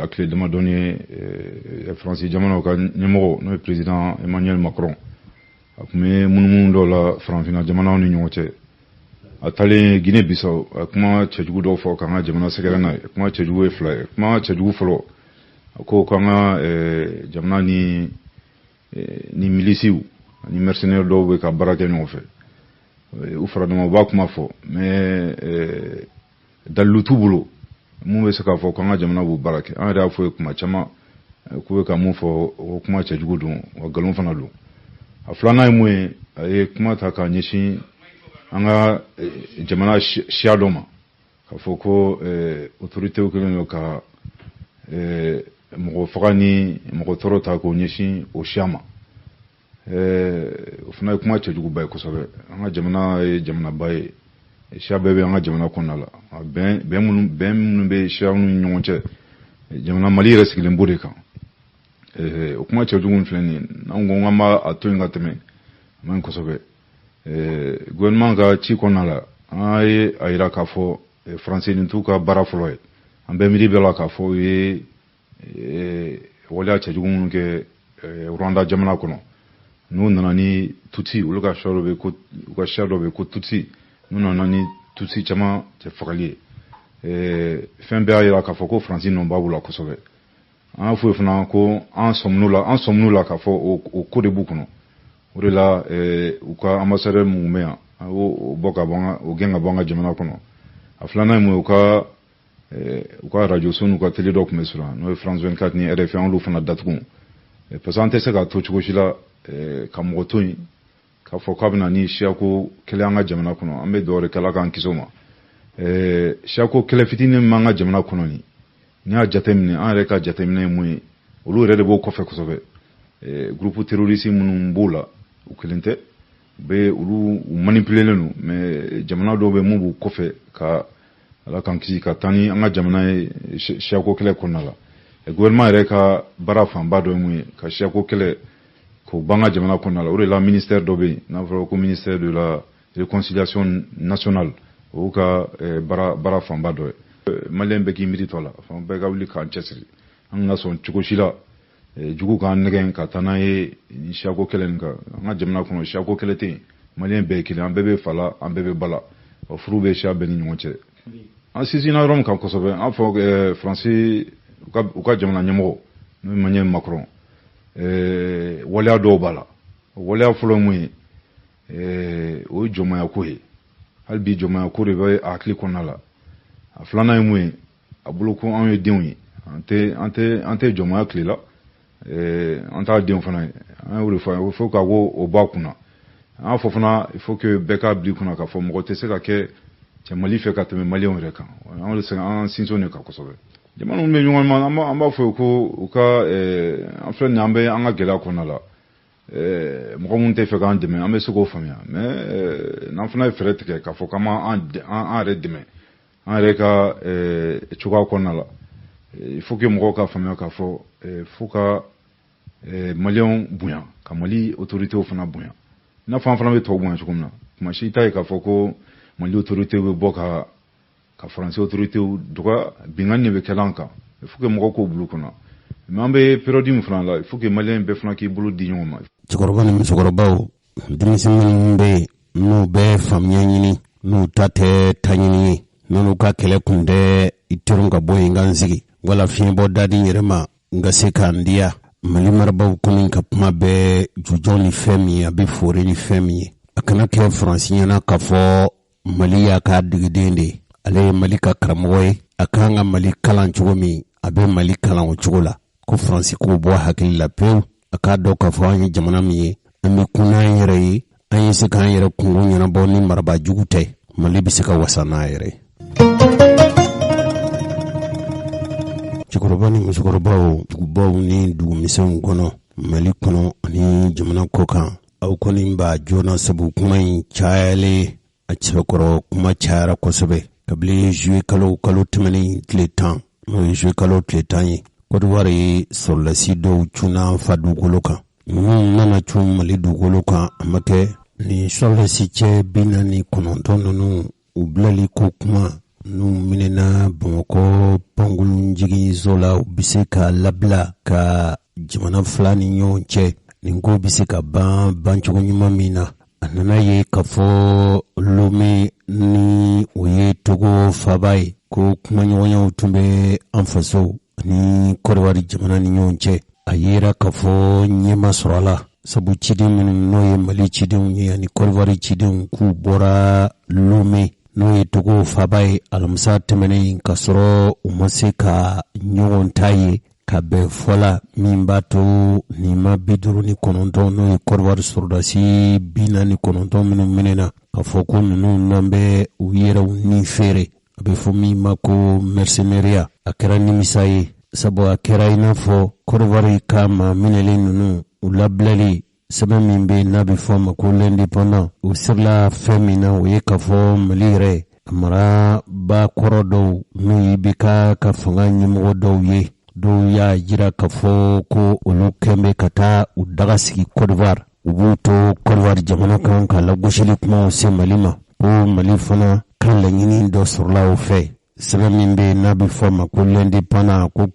Acclé dama donné Francis jamana ka ɲɛmɔgɔ n'o ye président Emmanuel Macron a tun bɛ munumunu dɔw la farafinna jamanaw ni ɲɔgɔn cɛ atale Guinée Bissau kuma cɛjugu dɔw fɔ k'an ka jamana sɛgɛrɛ n'a ye kuma cɛjugu ye 2 ye kuma cɛjugu fɔlɔ ko k'an ka jamana ni milisiw ni mercenaires dɔw bɛ ka baara kɛ ɲɔgɔn fɛ u fara ɲɔgɔn u b'a kuma fɔ mais dalilu t'u bolo mun bɛ se k'a fɔ k'an ka jamana b'u baara kɛ an yɛrɛ y'a fɔ ye kuma caman k'u bɛ ka mun fɔ o kuma cɛjugu don wa nkalon fana don a filanan ye mun ye a ye kuma ta k'a ɲɛsin an ka jamana siya dɔ ma k'a fɔ ko autoritéw kɛlen don ka mɔgɔ faga ni mɔgɔ tɔɔrɔ ta k'o ɲɛsin o siya ma o fana ye kuma cɛjuguba ye kosɛbɛ an ka jamana ye jamanaba ye siya bɛɛ bɛ an ka jamana kɔnɔna la bɛn minnu bɛ siya ni ɲɔgɔn cɛ jamana Mali yɛrɛ sigilen b'o de kan o kuma cɛjugu filɛ nin ye n'an ko k'an b'a to yen ka tɛmɛ a man ɲi kosɛbɛ gouvernement ka ci kɔnɔna la an ye a yira k'a fɔ faransi nin t'u ka baara fɔlɔ ye an bɛɛ miiri bɛ la k'a fɔ u ye waleya cɛjugu minnu kɛ Rwanda jamana kɔnɔ n'u nana ni Tutsi olu ka siya dɔ bɛ ko Tutsi n'u nana ni Tutsi caman cɛ fagali ye fɛn bɛɛ y'a yira k'a fɔ ko faransi nɔ b'a bolo kosɛbɛ an y'a fɔ fana ko an sɔmin'u la k'a fɔ o ko de b'u kɔnɔ o de la u ka ambassadeur mun bɛ yan a y'o bɔ ka bɔ o gɛn ka bɔ an ka jamana kɔnɔ a filanan ye mun ye u ka radio so n'u ka télé dɔ tun bɛ sɔrɔ n'o ye France 24 ni RFI an y'olu fana datugu parce que an tɛ se k'a to cogo si la ka mɔgɔ to yen k'a fɔ k'a bɛna ni siyako kɛlɛ an ka jamana kɔnɔ an bɛ dugawu de kɛ Ala k'an kisi o ma siyako kɛlɛ fitinin min b'an ka jamana kɔnɔ ni y'a jateminɛ an yɛrɛ ka jateminɛ ye mun ye olu yɛrɛ de b'o kɔfɛ kosɛbɛ groupe terroriste minnu b'o la u kelen tɛ olu manipulelen don mais jamana dɔw bɛ mun b'u kɔfɛ ka Ala k'an kisi ka taa ni an ka jamana ye siyako kɛlɛ kɔnɔna la gouvernement yɛrɛ ka baara fanba dɔ ye mun ye ka siyako kɛlɛ k'o ban ka jamana kɔnɔna la o de la ministère dɔ bɛ yen n'a fɔra ko ministère de la réconciliation nationale o ka baara fanba dɔ ye Malien bɛɛ k'i miiri to a la fan bɛɛ ka wuli k'an cɛsiri an ka sɔn cogo si la jugu k'an nɛgɛn ka taa n'an ye siyako kɛlɛ nin kan an ka jamana kɔnɔ siyako kɛlɛ tɛ yen Malien bɛɛ ye kelen an bɛɛ bɛ fa la an bɛɛ bɛ ba la furu bɛ siya bɛɛ ni ɲɔgɔn cɛ an sinsinna yɔrɔ min kan kosɛbɛ an fɔ faransi u ka jamana ɲɛmɔgɔ n'o ye Emmanuel Macron waleya dɔw b'a la waleya fɔlɔ mun ye o ye jɔnmaya ko ye hali bi jɔnmaya ko de bɛ a hakili kɔnɔna la a filanan ye mun ye a bolo ko anw ye denw ye an tɛ jɔnmaya tile la an t'a denw fana ye an y'o de fɔ il faut ka o b'a kunna an y'a fɔ fana il faut que bɛɛ k'a bila i kunna k'a fɔ mɔgɔ tɛ se ka kɛ cɛ Mali fɛ ka tɛmɛ maliyɛnw yɛrɛ kan an sinsin de kan kosɛbɛ jamana minnu bɛ ɲɔgɔn ma an b'a fɔ ko u ka an filɛ nin an bɛ an ka gɛlɛya kɔnɔna la mɔgɔ minnu tɛ fɛ k'an dɛmɛ an bɛ se k'o faamuya mais n'an fana ye fɛɛrɛ tigɛ k'a fɔ k'an b'an yɛrɛ dɛmɛ an yɛrɛ ka cogoya kɔnɔna la il faut que mɔgɔw ka faamuya k'a fɔ fo ka maliyɛnw bonya ka Mali autoritéw fana bonya i n'a fɔ an fana bɛ tɔw bonya cogo min na kuma si t'a ye k'a fɔ ko Mali autoritéw bɛ bɔ ka faransi autoritéw dɔgɔya binkanni de bɛ kɛla an kan il faut que mɔgɔw k'o bulu kɔnɔ mais an bɛ période min fana la il faut que maliyɛn bɛɛ fana k'i bolo di ɲɔgɔn ma. Cɛkɔrɔba ni musokɔrɔbaw denmisɛnnin minnu bɛ yen n'u bɛ faamuya ɲini n'u ta tɛ ta ɲini ye n'u ka kɛlɛ kun tɛ i tɛrɛn ka bɔ yen ka n sigi wala fiɲɛbɔ dadi yɛrɛ ma n ka se k'an diya Mali marabaaw kɔni ka kuma bɛ jujɔn ni fɛn min ye a bɛ fore ni fɛn min ye a kana kɛ faransi ɲɛna k'a fɔ Mali y'a ka degeden de ye ale ye Mali ka karamɔgɔ ye a kan ka Mali kalan cogo min a bɛ Mali kalan o cogo la ko faransi k'o bɔ hakili la pewu a k'a dɔn k'a fɔ an ye jamana min ye an bɛ kun n'an yɛrɛ ye an ye se k'an yɛrɛ kungo ɲɛnabɔ ni marabaa jugu tɛ Mali bɛ se ka wasa n'a yɛrɛ ye. Cɛkɔrɔba ni musokɔrɔbaw dugubaw ni dugumisɛnw kɔnɔ Mali kɔnɔ ani jamana kɔ kan aw kɔni b'a joona sabu kuma in cayalen a cɛkɔrɔ kuma cayara kosɛbɛ kabini juillet kalo tɛmɛnen tile 10 n'o ye juillet kalo tile 10 ye Côte d'Ivoire ye sɔrɔlasi dɔw cunna an fa dugukolo kan ninnu nana cun Mali dugukolo kan a ma kɛ ni sɔrɔlasi cɛ 49 ninnu u bilali ko kuma n'u minɛna Bamakɔ Pangolon jiginso la u bɛ se ka labila ka jamana fila ni ɲɔgɔn cɛ nin ko bɛ se ka ban cogo ɲuman min na a nana ye k'a fɔ Lomé ni o ye Togo faba ye ko kumaɲɔgɔnyaw tun bɛ an faso ani Côte d'Ivoire jamana ni ɲɔgɔn cɛ. A yera k'a fɔ ɲɛma sɔrɔ a la, sabu ciden minnu n'o ye Mali cidenw ye ani Côte d'Ivoire cidenw k'u bɔra Lomé n'o ye Togo faba ye alamisa tɛmɛnen k'a sɔrɔ u ma se ka ɲɔgɔn ta ye ka bɛn fɔla min b'a to nin ma 59 n'o ye Côte d'Ivoire sɔrɔdasi 49 minnu minɛna k'a fɔ ko ninnu n'an bɛ u yɛrɛw ni feere, a bɛ fɔ min ma ko mercenaria. A kɛra nimisa ye, sabu a kɛra i n'a fɔ Côte d'Ivoire ka maa minɛlen ninnu u labilali sɛbɛn min bɛ n'a bɛ fɔ a ma ko l'indépendant, u sɛbɛnla fɛn min na o ye k'a fɔ Mali yɛrɛ a maraba kɔrɔ dɔw n'o ye IBK ka fanga ɲɛmɔgɔ dɔw ye, dɔw y'a jira k'a fɔ ko olu kɛn bɛ ka taa u daga sigi Côte d'Ivoire, u b'u to Côte d'Ivoire jamana kan ka lagosili kumaw se Mali ma, ko Mali fana ka laɲini dɔ sɔrɔla o fɛ. Sɛbɛn min bɛ n'a bɛ fɔ a ma ko l'indépendant ko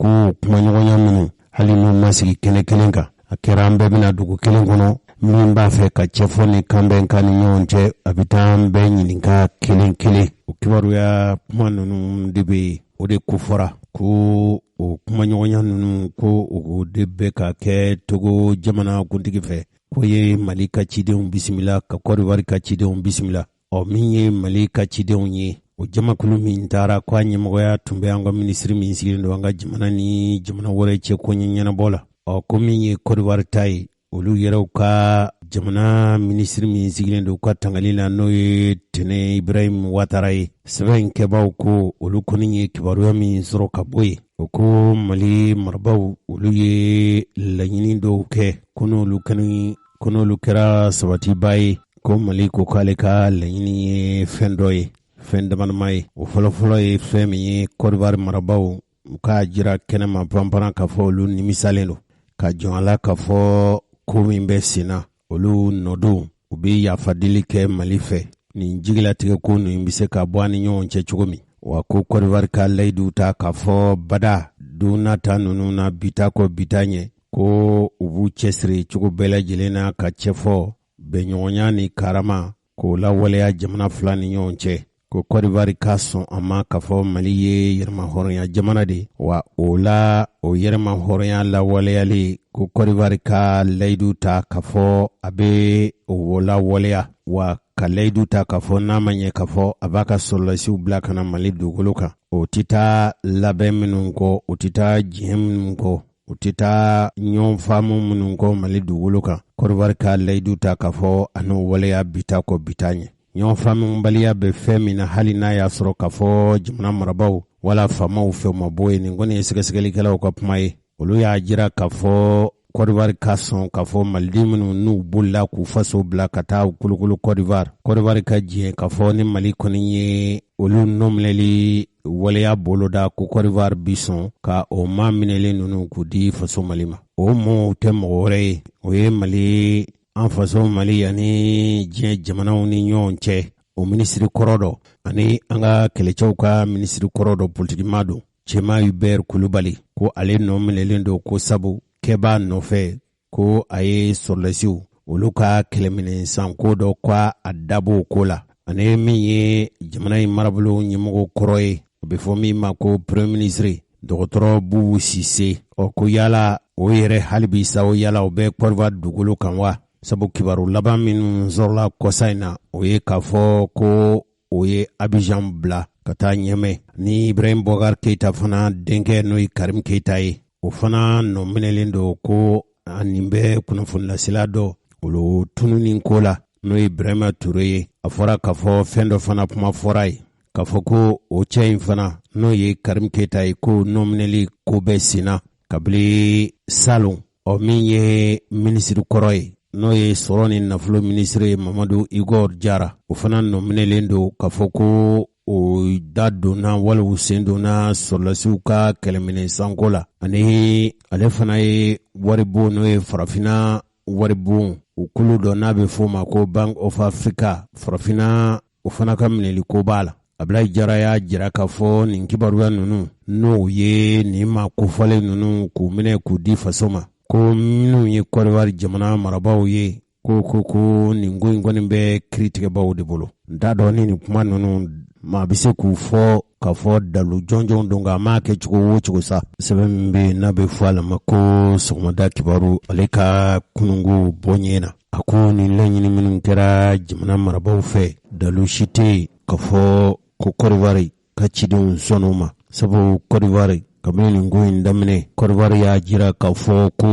kumaɲɔgɔnya minnu hali n'u ma sigi kɛnɛ kelen kan, a kɛra an bɛɛ bɛna dugu kelen kɔnɔ min b'a fɛ ka cɛfɔ ni kanbɛn ka ni ɲɔgɔn cɛ, a bɛ taa an bɛɛ ɲininka kelen kelen. O kibaruya kuma ninnu de bɛ o de kofɔra ko o kumaɲɔgɔnya ninnu ko o de bɛ ka kɛ Togo jamana kuntigi fɛ, ko ye Mali ka cidenw bisimila ka Côte d'Ivoire ka cidenw bisimila. Min ye Mali ka cidenw ye, o jamakulu min taara ko a ɲɛmɔgɔya tun bɛ an ka minisiri min sigilen don an ka jamana ni jamana wɛrɛ cɛ ko ɲɛnabɔ la. Ko min ye Côte d'Ivoire ta ye, olu yɛrɛw ka jamana minisiri min sigilen don ka tangali la n'o ye Tene Ibrahim Ouattara ye. Sɛbɛn kɛbaw ko olu kɔni ye kibaruya min sɔrɔ ka bɔ ye. O ko Mali marabaw olu ye laɲini dɔw kɛ ko n'olu kɛra sabatiba ye, ko Mali ko k'ale ka laɲini ye fɛn dɔ ye, fɛn damadama ye. O fɔlɔfɔlɔ ye fɛn min ye Côte d'Ivoire marabaw k'a jira kɛnɛma panparan k'a fɔ olu nimisalen don, ka jɔn a la k'a fɔ ko min bɛ sen na olu nɔdon u bɛ yafa deli kɛ Mali fɛ nin jigilatigɛ ko ninnu bɛ se ka bɔ an ni ɲɔgɔn cɛ cogo min. Wa ko Côte d'Ivoire ka layidu ta k'a fɔ bada don nata ninnu na bita kɔ bita ɲɛ, ko u b'u cɛsiri cogo bɛɛ lajɛlen na ka cɛfɔ bɛnɲɔgɔnya ni karama k'o lawaleya jamana fila ni ɲɔgɔn cɛ, ko Côte d'Ivoire ka sɔn a ma k'a fɔ Mali ye yɛrɛmahɔrɔnya jamana de, wa o la o yɛrɛmahɔrɔnya lawaleyali ko Côte d'Ivoire ka layidu ta k'a fɔ a bɛ o lawaleya, wa ka layidu ta k'a fɔ n'a ma ɲɛ k'a fɔ a b'a ka sɔrɔlasiw bila ka na Mali dugukolo kan. O tɛ taa labɛn minnu kɔ, o tɛ taa diɲɛ minnu kɔ, o tɛ taa ɲɔgɔn faamu minnu kɔ Mali dugukolo kan. Côte d'Ivoire ka layidu ta k'a fɔ a n'o waleya bita kɔ bita ɲɛ. Ɲɔgɔn faamubaliya bɛ fɛn min na hali n'a y'a sɔrɔ k'a fɔ jamana marabaw wala faamaw fɛ ma bɔ ye, nin kɔni ye sɛgɛsɛgɛlikɛlaw ka kuma ye. Olu y'a jira k'a fɔ Côte d'Ivoire ka sɔn k'a fɔ maliden minnu n'u bolila k'u faso bila ka taa u kolokolo Côte d'Ivoire. Côte d'Ivoire ka diɲɛ k'a fɔ ni Mali kɔni ye olu nɔminɛli waleya boloda ko Côte d'Ivoire bi sɔn ka o maa minɛlen ninnu k'u di faso Mali ma. O mɔgɔw tɛ mɔgɔ wɛrɛ ye, o ye Mali, an faso Mali ani diɲɛ jamanaw ni ɲɔgɔn cɛ o minisiri kɔrɔ dɔ ani an ka kɛlɛcɛw ka minisiri kɔrɔ dɔ politikima don, Cɛma Hubert Kulubali, ko ale nɔ minɛlen don ko sabu kɛbaa nɔfɛ ko a ye sɔrɔlasiw olu ka kɛlɛminɛ sanko dɔ ka a dabɔ ko la, ani min ye jamana in marabolo ɲɛmɔgɔ kɔrɔ ye, o bɛ fɔ min ma ko premier ministre dɔgɔtɔrɔ Bubu Sise. Ko yala o yɛrɛ halibi sa o yala o bɛ Côte d'Ivoire dugukolo kan wa? Sabu kibaru laban minnu sɔrɔla kɔsa in na o ye k'a fɔ ko o ye Abidjan bila ka taa Ɲɛmɛ, ni Ibrahim Boubacar Keita fana denkɛ n'o ye Karim Keita ye, o fana nɔminɛlen don ko nin bɛ kunnafonilasela dɔ olu tununi ko la n'o ye Ibrahima Touré ye. A fɔra k'a fɔ fɛn dɔ fana kuma fɔra ye k'a fɔ ko o cɛ in fana n'o ye Karim Keita ye ko nɔminɛli ko bɛ senna kabili salon. Min ye minisiri kɔrɔ ye n'o ye sɔrɔ ni nafolo minisiri Mamadu Igor Jara, o fana nɔminɛlen don k'a fɔ ko o da donna wali u sen donna sɔrɔlasiw ka kɛlɛminɛ sanko la, ani ale fana ye waribon n'o ye farafina waribon o kulu dɔ n'a bɛ fɔ ma ko Bank of Africa, farafina o fana ka minɛli ko b'a la. Ablaye Jara y'a jira k'a fɔ nin kibaruya ninnu n'o ye nin ma kofɔlen ninnu k'u minɛ k'u di faso ma, ko minnu ye Côte d'Ivoire jamana marabaw ye ko nin ko in kɔni bɛ kiritigɛbaw de bolo n t'a dɔn ni nin kuma ninnu maa bɛ se k'u fɔ ka fɔ dalu jɔnjɔn don nka a m'a kɛ cogo o cogo sa sɛbɛn min bɛ n'a bɛ fɔ a la ma ko sɔgɔmada kibaru ale ka kununko bɔ ɲɛ na a ko nin laɲini minnu kɛra jamana marabaw fɛ dalu si tɛ yen ka fɔ ko kɔriwari ka cidenw sɔn'u ma sabu kɔriwari kabini nin ko in daminɛ kɔriwari y'a jira k'a fɔ ko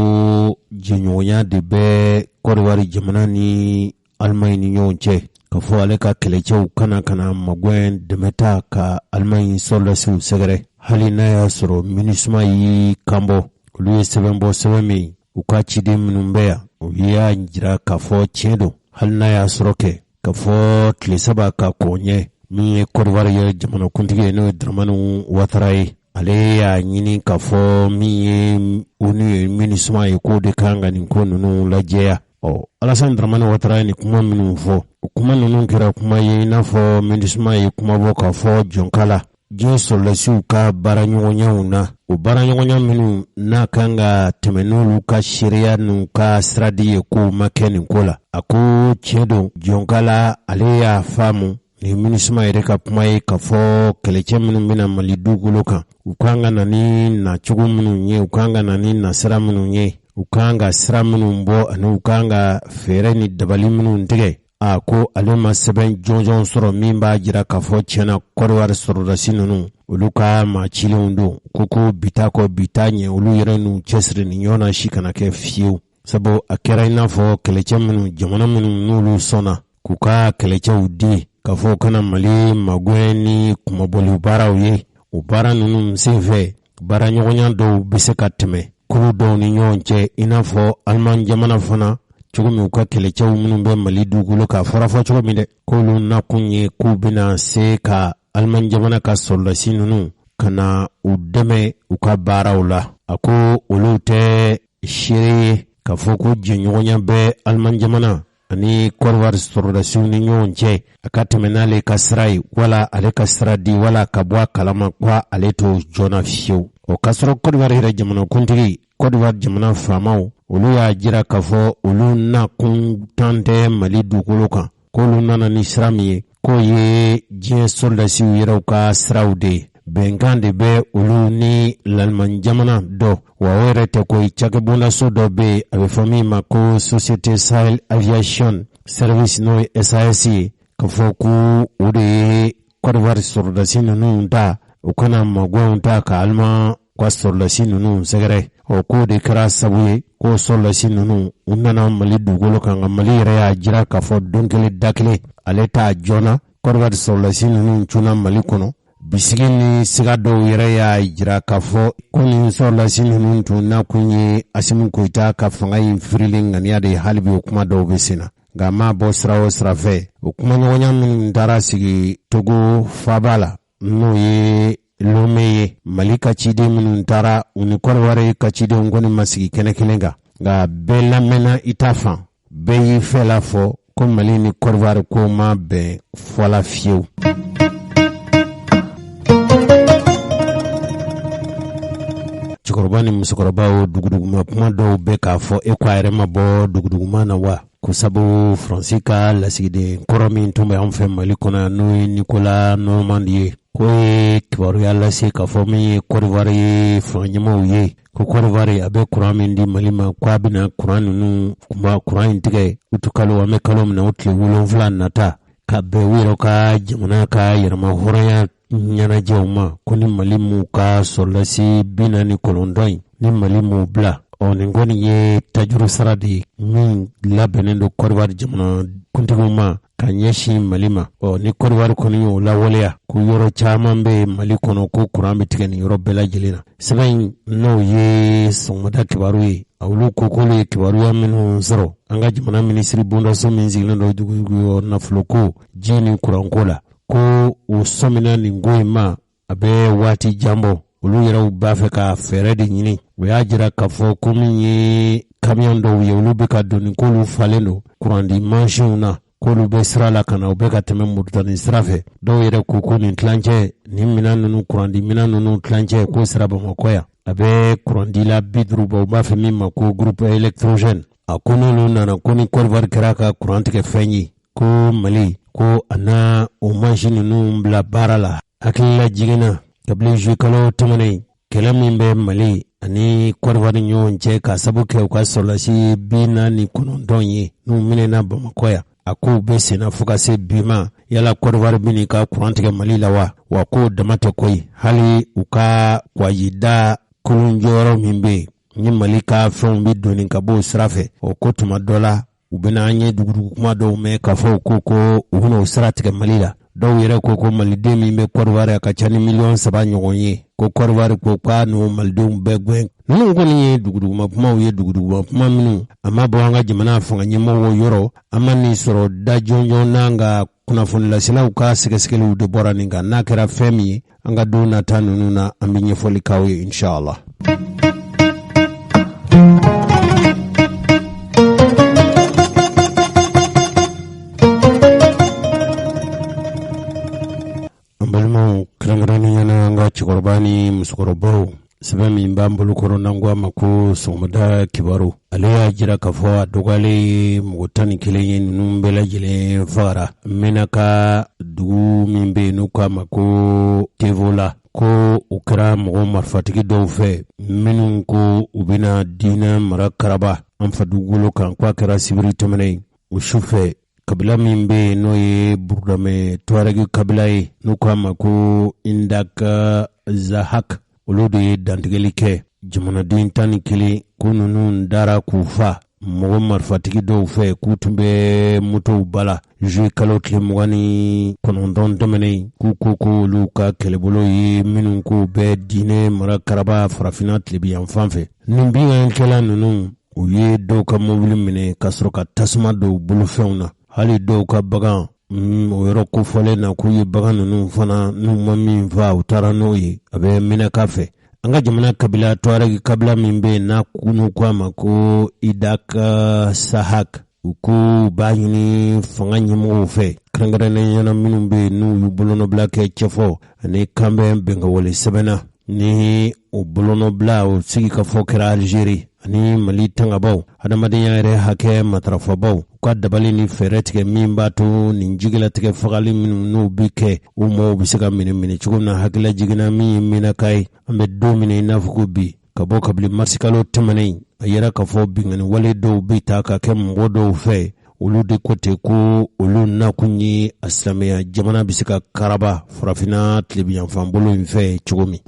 jɛɲɔgɔnya de bɛ kɔriwari jamana ni alimaɲi ni ɲɔgɔn cɛ ka fɔ ale ka kɛlɛcɛw kana magwɛn dɛmɛ ta ka alimaɲi sɔrdasiw sɛgɛrɛ hali n'a y'a sɔrɔ minisuma y'i kanbɔ olu ye sɛbɛn bɔ sɛbɛn min u ka ciden minnu bɛ yan u y'a jira k'a fɔ tiɲɛ don hali n'a y'a sɔrɔ kɛ ka fɔ tile saba ka kɔn ɲɛ min ye kɔriwari ye jamanakuntigi ye n'o ye Dramani Ouattara ye ale y'a ɲini k'a fɔ min ye onu ye minisuma ye k'o de kan ka nin ko ninnu lajɛya Alassane Dramani Ouattara ye nin kuma minnu fɔ o kuma ninnu kɛra kuma ye i n'a fɔ minisuma ye kuma bɔ k'a fɔ jɔnkala diɲɛ sɔrɔlasiw ka baaraɲɔgɔnyaw na o baaraɲɔgɔnya minnu n'a kan ka tɛmɛ n'olu ka seereya n'u ka siradi ye k'o ma kɛ nin ko la a ko tiɲɛ don jɔnkala ale y'a faamu ni minisuma yɛrɛ ka kuma ye k'a fɔ kɛlɛcɛ minnu bɛna Mali dugukolo kan u kan ka na ni nacogo minnu ye u kan ka na ni nasira minnu ye u kan ka sira minnu bɔ ani u kan ka fɛɛrɛ ni dabali minnu tigɛ a ko ale ma sɛbɛn jɔnjɔn sɔrɔ min b'a jira k'a fɔ tiɲɛna kɔriwari sɔrɔdasi ninnu olu ka maa cilenw don ko bita kɔ bita ɲɛ olu yɛrɛ n'u cɛsiri ni ɲɔgɔn na si kana kɛ fiyewu sabu a kɛra i n'a fɔ kɛlɛcɛ minnu jamana minnu n'olu sɔnna k'u ka kɛlɛcɛw di k'a fɔ kana Mali magwɛn ni kumabɔli baaraw ye o baara ninnu senfɛ baaraɲɔgɔnya dɔw bɛ se ka tɛmɛ kulu dɔw ni ɲɔgɔn cɛ i n'a fɔ Alimaɲi jamana fana cogo min u ka kɛlɛcɛw minnu bɛ Mali dugukolo k'a fɔra fɔ cogo min dɛ k'olu nakun ye k'u bɛna se ka Alimaɲi jamana ka sɔrɔdasi ninnu ka na u dɛmɛ u ka baaraw la a ko olu tɛ seere ye k'a fɔ ko jɛɲɔgɔnya bɛ Alimaɲi jamana ani kɔriwari sɔrɔdasiw ni ɲɔgɔn cɛ a ka tɛmɛ n'ale ka sira ye wala ale ka sira di wala ka bɔ a kalama ko ale to joona fiyewu o ka sɔrɔ kɔriwari yɛrɛ jamanakuntigi kɔriwari jamana faamaw olu y'a jira k'a fɔ olu nakun tan tɛ Mali dugukolo kan k'olu nana ni sira min ye k'o ye diɲɛ sɔrɔdasiw yɛrɛw ka siraw de ye bɛnkan de bɛ olu ni Alimaɲi jamana dɔ wa o yɛrɛ tɛ ko cakɛbondaso dɔ bɛ yen a bɛ fɔ min ma ko Société Sahel Aviation Service n'o ye SAS ye k'a fɔ ko o de ye kɔriwari sɔrɔdasi ninnu ta u kana magwɛnw ta ka Alimaɲi ka sɔrɔdasi ninnu sɛgɛrɛ k'o de kɛra sabu ye k'o sɔrɔdasi ninnu u nana Mali dugukolo kan nka Mali yɛrɛ y'a jira k'a fɔ don kelen da kelen ale t'a joona kɔriwari sɔrɔdasi ninnu cunna Mali kɔnɔ bisigi ni siga dɔw yɛrɛ y'a jira k'a fɔ ko nin sɔrɔdasi ninnu tun nakun ye Asimu Goyita ka fanga in firilen ŋaniya de hali bi o kuma dɔw bɛ sen na nka maa bɔ sira o sira fɛ o kumaɲɔgɔnya minnu taara sigi Togo faaba la n'o ye Lome ye Mali ka ciden minnu taara u ni kɔriwari ka cidenw kɔni ma sigi kɛnɛ kelen kan nka bɛɛ lamɛnna i ta fan bɛɛ y'i fɛla fɔ ko Mali ni kɔriwari ko ma bɛn fɔla fiyewu. Cɛkɔrɔba ni musokɔrɔbaw duguduguma kuma dɔw bɛ k'a fɔ e ko a yɛrɛ ma bɔ duguduguma na wa ko sabu Faransi ka lasigiden kɔrɔ min tun bɛ an fɛ Mali kɔnɔ n'o ye Nicolas Normandi ye ko ye kibaruya lase k'a fɔ min ye kɔriwari ye fangɲɛmaw ye ko kɔriwari a bɛ kuran min di Mali ma ko a bɛna kuran ninnu kuran in tigɛ utu kalo an bɛ kalo min na o tile 7 nata ka bɛn u yɛrɛ ka jamana ka yɛrɛma hɔrɔnya ɲɛnajɛw ma ko ni Mali m'u ka sɔrɔdasi 49 in ni Mali m'u bila nin kɔni ye tajuru sara de ye min labɛnnen don kɔriwari jamana kuntigiw ma ka ɲɛsin Mali ma ni kɔriwari kɔni y'o lawaleya ko yɔrɔ caman bɛ Mali kɔnɔ ko kuran bɛ tigɛ nin yɔrɔ bɛɛ lajɛlen na sɛbɛn n'o ye sɔgɔmada kibaru ye olu ko k'olu ye kibaruya minnu sɔrɔ an ka jamana minisiri bondaso min sigilen don dugu nafoloko ji ni kuranko la ko o sɔmina nin ko in ma a bɛ waati jan bɔ olu yɛrɛw b'a fɛ ka fɛɛrɛ de ɲini o y'a jira k'a fɔ ko min ye kamiyon dɔw ye olu bɛ ka doni k'olu falen don kurandi mansinw na k'olu bɛ sira la ka na u bɛ ka tɛmɛ Moritani sira fɛ dɔw yɛrɛ ko nin tilancɛ nin minɛn ninnu kurandi minɛn ninnu tilancɛ k'o sira Bamakɔ yan a bɛ kurandi la 50 bɔ u b'a fɛ min ma ko groupe électrogène a ko n'olu nana ko ni Côte d'Ivoire kɛra ka courant tigɛ fɛn ye ko Mali ko ana o mansin ninnu bila baara la hakilila jiginna kabili juillet kalo tɛmɛnen kɛlɛ min bɛ Mali ani Côte d'Ivoire ni ɲɔgɔn cɛ ka sabu kɛ u ka sɔrɔlasi 49 ye n'u minɛna Bamakɔ yan a ko bɛ senna fo ka se bi ma yala Côte d'Ivoire bɛ ka courant tigɛ Mali la wa ko dama tɛ koyi hali u ka wajida kolon jɔyɔrɔ min bɛ ni Mali ka fɛnw bɛ doni ka bɔ o sira fɛ o ko tuma dɔ la u bɛna an ye dugudugu kuma dɔw mɛn k'a fɔ ko u bɛna o sira tigɛ Mali la dɔw yɛrɛ ko Maliden min bɛ Côte d'Ivoire a ka ca ni 3 millions ɲɔgɔn ye ko Côte d'Ivoire ko k'a n'o Malidenw bɛɛ gɛn ninnu kɔni ye duguduguma kumaw ye duguduguma kuma minnu a ma bɔ an ka jamana fanga ɲɛmɔgɔw yɔrɔ an ma nin sɔrɔ da jɔnjɔn n'an ka kunnafoni lasilaw ka sɛgɛsɛgɛliw de bɔra nin kan n'a kɛra fɛn min ye an ka don nata ninnu na an bɛ ɲɛfɔli k'aw ye inshallah. Kɛrɛnkɛrɛnnenya an ka cɛkɔrɔba ni musokɔrɔbaw sɛbɛn min b'an bolo kɔrɔ n'an ko a ma ko sɔgɔmada kibaru ale y'a jira k'a fɔ a dɔgɔyalen mɔgɔ 11 ye ninnu bɛɛ lajɛlen fagara mɛna ka dugu min bɛ yen n'u k'a ma ko Tevola ko u kɛra mɔgɔ marifatigi dɔw fɛ minnu ko u bɛna diinɛ mara karaba an fa dugukolo kan ko a kɛra sibiri tɛmɛnen o su fɛ kabila min bɛ n'o ye Burudame Tuareg kabila ye n'u k'a ma ko Indaka Zahak olu de ye dantigɛli kɛ jamanaden 11 ko ninnu dara k'u fa mɔgɔ marifatigi dɔw fɛ k'u tun bɛ motow bala juillet kalo tile 29 tɛmɛnen k'u ko olu ka kɛlɛbolo ye minnu ko bɛ diinɛ mara karaba farafinna tilebiyan fan fɛ nin binganikɛla ninnu u ye dɔw ka mobili minɛ ka sɔrɔ ka tasuma dɔw bolofɛnw na hali dɔw ka bagan o yɔrɔ kofɔlen na k'u ye bagan ninnu fana n'u ma min fa u taara n'o ye a bɛ minɛka fɛ an ka jamana kabila Tuareg kabila min bɛ n'a kunu ko a ma ko Idaka Sahak u ko b'a ɲini fanga ɲɛmɔgɔw fɛ kɛrɛnkɛrɛnnenya minnu bɛ n'u y'u bolonɔbila kɛ cɛfɔ ani kanbɛn bɛnkɛwale sɛbɛnna ni o bolonɔbila o sigi ka fɔ kɛra Algérie ani Mali tangabaw adamadenya yɛrɛ hakɛ matarafabaw u ka dabali ni fɛɛrɛ tigɛ min b'a to nin jigilatigɛ fagali minnu n'u bi kɛ u mɔɔw bɛ se ka minɛ cogo min na hakilila jiginna min ye minaka ye an bɛ don min i n'a fɔ ko bi ka bɔ kabili marisi kalo tɛmɛnen a yɛrɛ ka fɔ bingani wale dɔw bɛ ta ka kɛ mɔgɔ dɔw fɛ olu de ko ten ko olu nakun ye a silamɛya jamana bɛ se ka karaba farafinna tilebiyanfan bolo in fɛ cogo min.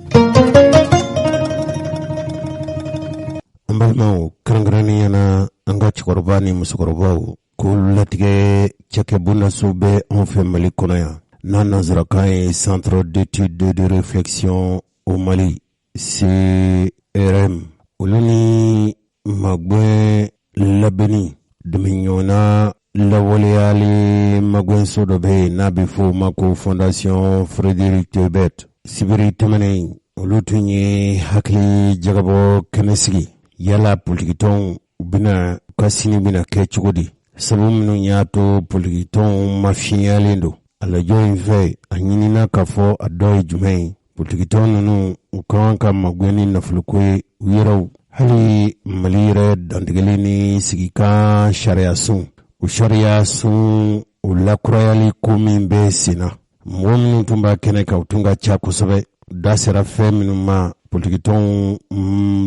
An balimaw kɛrɛnkɛrɛnnenya na an ka cɛkɔrɔba ni musokɔrɔbaw k'olu latigɛ cakɛbondaso bɛ anw fɛ Mali kɔnɔ yan n'a nanzarakan ye Centre d'études de réflexion au Mali CRM olu ni magwɛn labɛnni dɛmɛɲɔgɔnna lawaleyali magwɛnso dɔ bɛ yen n'a bɛ fɔ o ma ko Fondation Frédéric Tebet sibiri tɛmɛnen olu tun ye hakili jagabɔ kɛnɛ sigi yala politikitɔnw bɛna ka sini bɛna kɛ cogo di sabu minnu y'a to politikitɔnw mafiyalen don a lajɔ in fɛ a ɲinina k'a fɔ a dɔ ye jumɛn ye politikitɔn ninnu u kan ka magwɛn ni nafoloko ye u yɛrɛw hali Mali yɛrɛ dantigɛli ni sigikan sariya sun o sariya sun o lakurayali ko min bɛ senna mɔgɔ minnu tun b'a kɛnɛ kan u tun ka ca kosɛbɛ da sera fɛn minnu ma politikitɔnw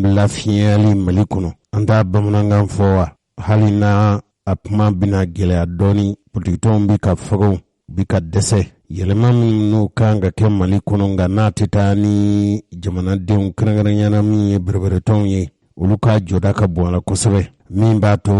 lafiyali Mali kɔnɔ an t'a bamanankan fɔ wa hali na a kuma bɛna gɛlɛya dɔɔni politikitɔnw bi ka fagaw bi ka dɛsɛ yɛlɛma min n'o kan ka kɛ Mali kɔnɔ nka n'a tɛ taa ni jamanadenw kɛrɛnkɛrɛnɲana min ye berebɛrɛtɔnw ye olu ka jɔda ka bon a la kosɛbɛ min b'a to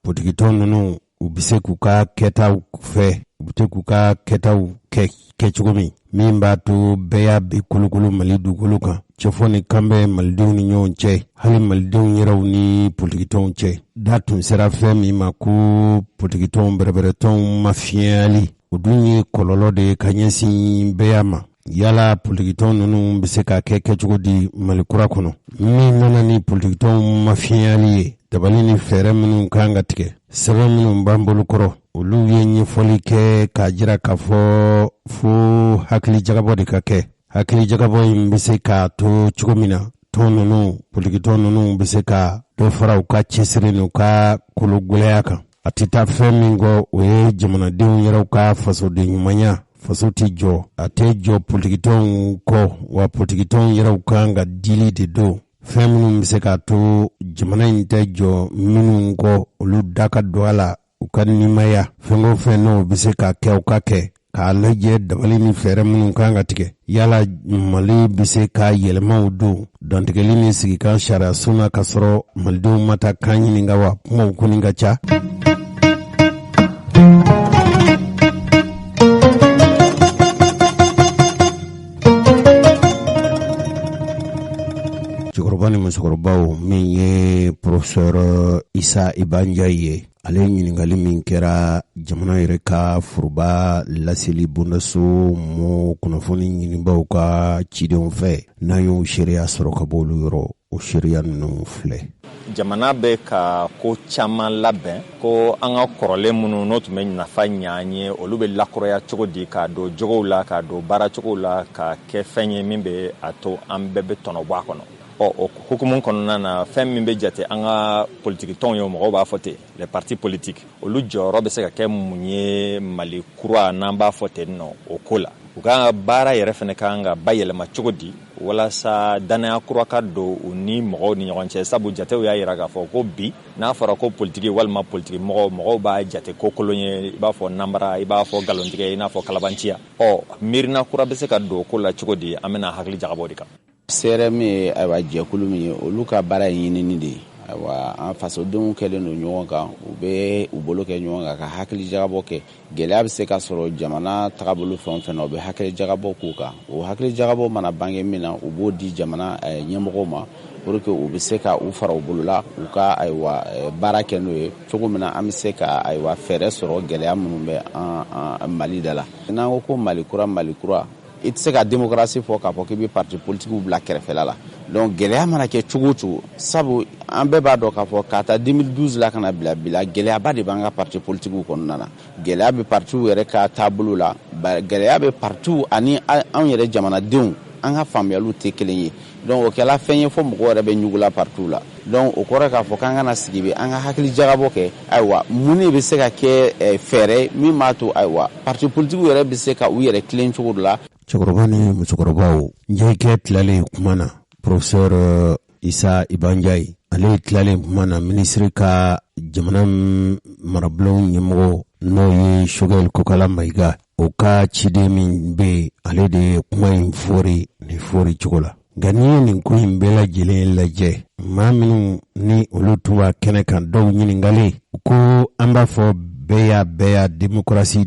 politikitɔn ninnu u bɛ se k'u ka kɛtaw fɛ u bɛ se k'u ka kɛtaw kɛ cogo min b'a to bɛɛ y'a bi kolokolo Mali dugukolo kan cɛfɔ ni kanbɛ Malidenw ni ɲɔgɔn cɛ hali Malidenw yɛrɛw ni politikitɔnw cɛ da tun sera fɛn min ma ko politikitɔnw bɛrɛbɛrɛtɔnw mafiyali o dun ye kɔlɔlɔ de ka ɲɛsin bɛɛ ma yala politikitɔn ninnu bɛ se ka kɛ cogo di Mali kura kɔnɔ min nana ni politikitɔnw mafiyali ye dabali ni fɛɛrɛ minnu kan ka tigɛ sɛbɛn minnu b'an bolo kɔrɔ olu ye ɲɛfɔli kɛ k'a jira k'a fɔ fo hakili jagabɔ de ka kɛ hakili jagabɔ in bɛ se k'a to cogo min na tɔn ninnu bɛ se ka dɔ fara u ka cɛsiri n'u ka kologɛlɛya kan. A tɛ taa fɛn min kɔ o ye jamanadenw yɛrɛw ka fasoden ɲumanya. Faso tɛ jɔ, a tɛ jɔ politikitɔnw kɔ, wa politikitɔnw yɛrɛw kan ka dili de don. Fɛn minnu bɛ se k'a to jamana in tɛ jɔ minnu kɔ olu da ka don a la u ka nimaya. Fɛn o fɛn n'o bɛ se k'a kɛ u ka kɛ. K'a lajɛ dabali ni fɛɛrɛ minnu kan ka tigɛ. Yala Mali bɛ se ka yɛlɛmaw don dantigɛli ni sigikan sariya sunna ka sɔrɔ malidenw ma taa kan ɲininka wa kumaw kɔni ka ca. Cɛkɔrɔba ni musokɔrɔbaw min ye Professeur Isa Ibanja ye. Ale ɲininkali min kɛra jamana yɛrɛ ka furuba laseli bondaso mɔ kunnafoni ɲinibaw ka cidenw fɛ n'an y'o seereya sɔrɔ ka bɔ olu yɔrɔ o seereya ninnu filɛ. Jamana bɛ ka ko caman labɛn ko an ka kɔrɔlen minnu n'o tun bɛ nafa ɲa an ye olu bɛ lakɔrɔya cogo di k'a don jogow la k'a don baara cogow la ka kɛ fɛn ye min bɛ a to an bɛɛ bɛ tɔnɔ bɔ a kɔnɔ. O hukumu kɔnɔna na fɛn min bɛ jate an ka politikitɔnw ye mɔgɔw b'a fɔ ten les partis politiques olu jɔyɔrɔ bɛ se ka kɛ mun ye Mali kura n'an b'a fɔ ten nɔ o ko la. U ka baara yɛrɛ fana kan ka bayɛlɛma cogo di walasa danaya kura ka don u ni mɔgɔw ni ɲɔgɔn cɛ. Sabu jatew y'a yira k'a fɔ ko bi n'a fɔra ko politiki walima politiki mɔgɔw b'a jate ko kolon ye i b'a fɔ nanbara i b'a fɔ galontigɛ i n'a fɔ kalabanciya. Miirina kura bɛ se ka don ko la cogo di an bɛna hakili jagabɔ de kan. CRM ye ayiwa jɛkulu min ye olu ka baara ye ɲinini de ye. Ayiwa an fasodenw kɛlen don ɲɔgɔn kan u bɛ u bolo kɛ ɲɔgɔn kan ka hakili jagabɔ kɛ. Gɛlɛya bɛ se ka sɔrɔ jamana tagabolo fɛn o fɛn na u bɛ hakili jagabɔ k'u kan. O hakili jagabɔ mana bange min na u b'o di jamana ɲɛmɔgɔw ma pour que u bɛ se ka u fara u bolo la u ka ayiwa baara kɛ n'o ye cogo min na an bɛ se ka ayiwa fɛɛrɛ sɔrɔ gɛlɛya minnu bɛ an Mali da la. N'an ko ko Mali kura i tɛ se ka démocratie fɔ k'a fɔ k'i bɛ parti politiques bila kɛrɛfɛla la. Donc gɛlɛya mana kɛ cogo o cogo sabu an bɛɛ b'a dɔn k'a fɔ k'a ta 2012 la ka na bila bi la gɛlɛyaba de b'an ka parti politiques kɔnɔna na. Gɛlɛya bɛ partiw yɛrɛ ka taabolo la gɛlɛya bɛ partiw ani anw yɛrɛ jamanadenw an ka faamuyaliw tɛ kelen ye. Donc o kɛla fɛn ye fɔ mɔgɔw yɛrɛ bɛ ɲugula partiw la. Donc o kɔrɔ k'a fɔ k'an kana sigi bɛ an ka hakili jagabɔ kɛ ayiwa mun de bɛ se ka kɛ fɛɛrɛ min b'a to ayiwa parti politiques yɛrɛ bɛ se ka u yɛrɛ tilen cogo dɔ la. Cɛkɔrɔba ni musokɔrɔbaw njɛkɛ tilalen kuma na Professeur Isa Ibanja ale tilalen kuma na ministre ka jamana marabulon ɲɛmɔgɔ n'o ye Choguel Kokala Mayiga o ka ciden min bɛ ale de ye kuma in fɔri ni fɔri cogo la. Nka n'i ye nin ko in bɛɛ lajɛlen lajɛ maa minnu ni olu tun b'a kɛnɛ kan dɔw ɲininkali ko an b'a fɔ bɛɛ y'a démocratie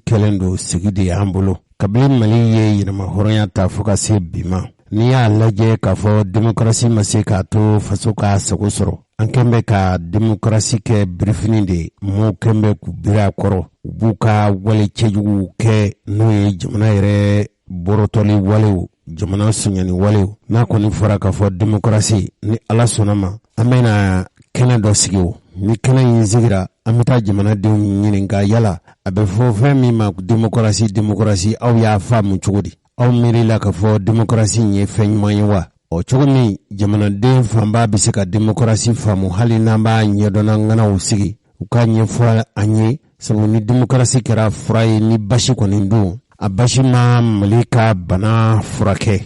kɛlen don sigi de y'an bolo. Kabini Mali ye yɛrɛma hɔrɔnya ta fo ka se bi ma n'i y'a lajɛ k'a fɔ démocratie ma se k'a to faso k'a sago sɔrɔ an kɛn bɛ ka démocratie kɛ birifini de mɔɔw kɛn bɛ k'u biri a kɔrɔ u b'u ka wale cɛjuguw kɛ n'o ye jamana yɛrɛ bɔrɔtɔli walew jamana suɲɛni walew. N'a kɔni fɔra k'a fɔ démocratie ni Ala sɔnna ma an bɛna kɛnɛ dɔ sigi o ni kɛnɛ in sigira an bɛ taa jamanadenw ɲininka yala a bɛ fɔ fɛn min ma démocratie aw y'a faamu cogo di? Aw miirila k'a fɔ démocratie ye fɛn ɲuman ye wa? Cogo min jamanaden fanba bɛ se ka démocratie faamu hali n'an b'a ɲɛdɔnna ŋanaw sigi u ka ɲɛfɔ an ye sabu ni démocratie kɛra fura ye ni basi kɔni don a basi ma Mali ka bana furakɛ.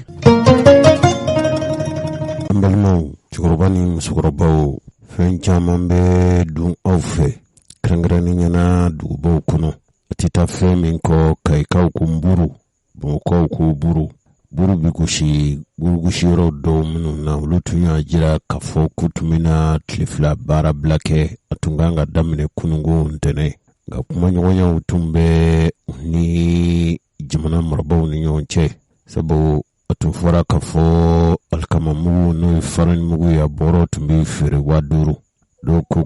An balimaw cɛkɔrɔba ni musokɔrɔbaw fɛn caman bɛ dun aw fɛ kɛrɛnkɛrɛnnen ɲɛna dugubaw kɔnɔ a tɛ taa fɛn min kɔ Kayikaw ko nburu Bamakɔkaw ko buru bɛ gosi burugosi yɔrɔ dɔw minnu na olu tun y'a jira k'a fɔ k'u tun bɛna tile fila baara bila kɛ a tun kan ka daminɛ kununko ntɛnɛn nka kumaɲɔgɔnyaw tun bɛ ni jamana marabaaw ni ɲɔgɔn cɛ sabu a tun fɔra k'a fɔ alikamamugu n'o ye faranimugu ye a bɔrɔ tun bɛ feere 5000 dɔw ko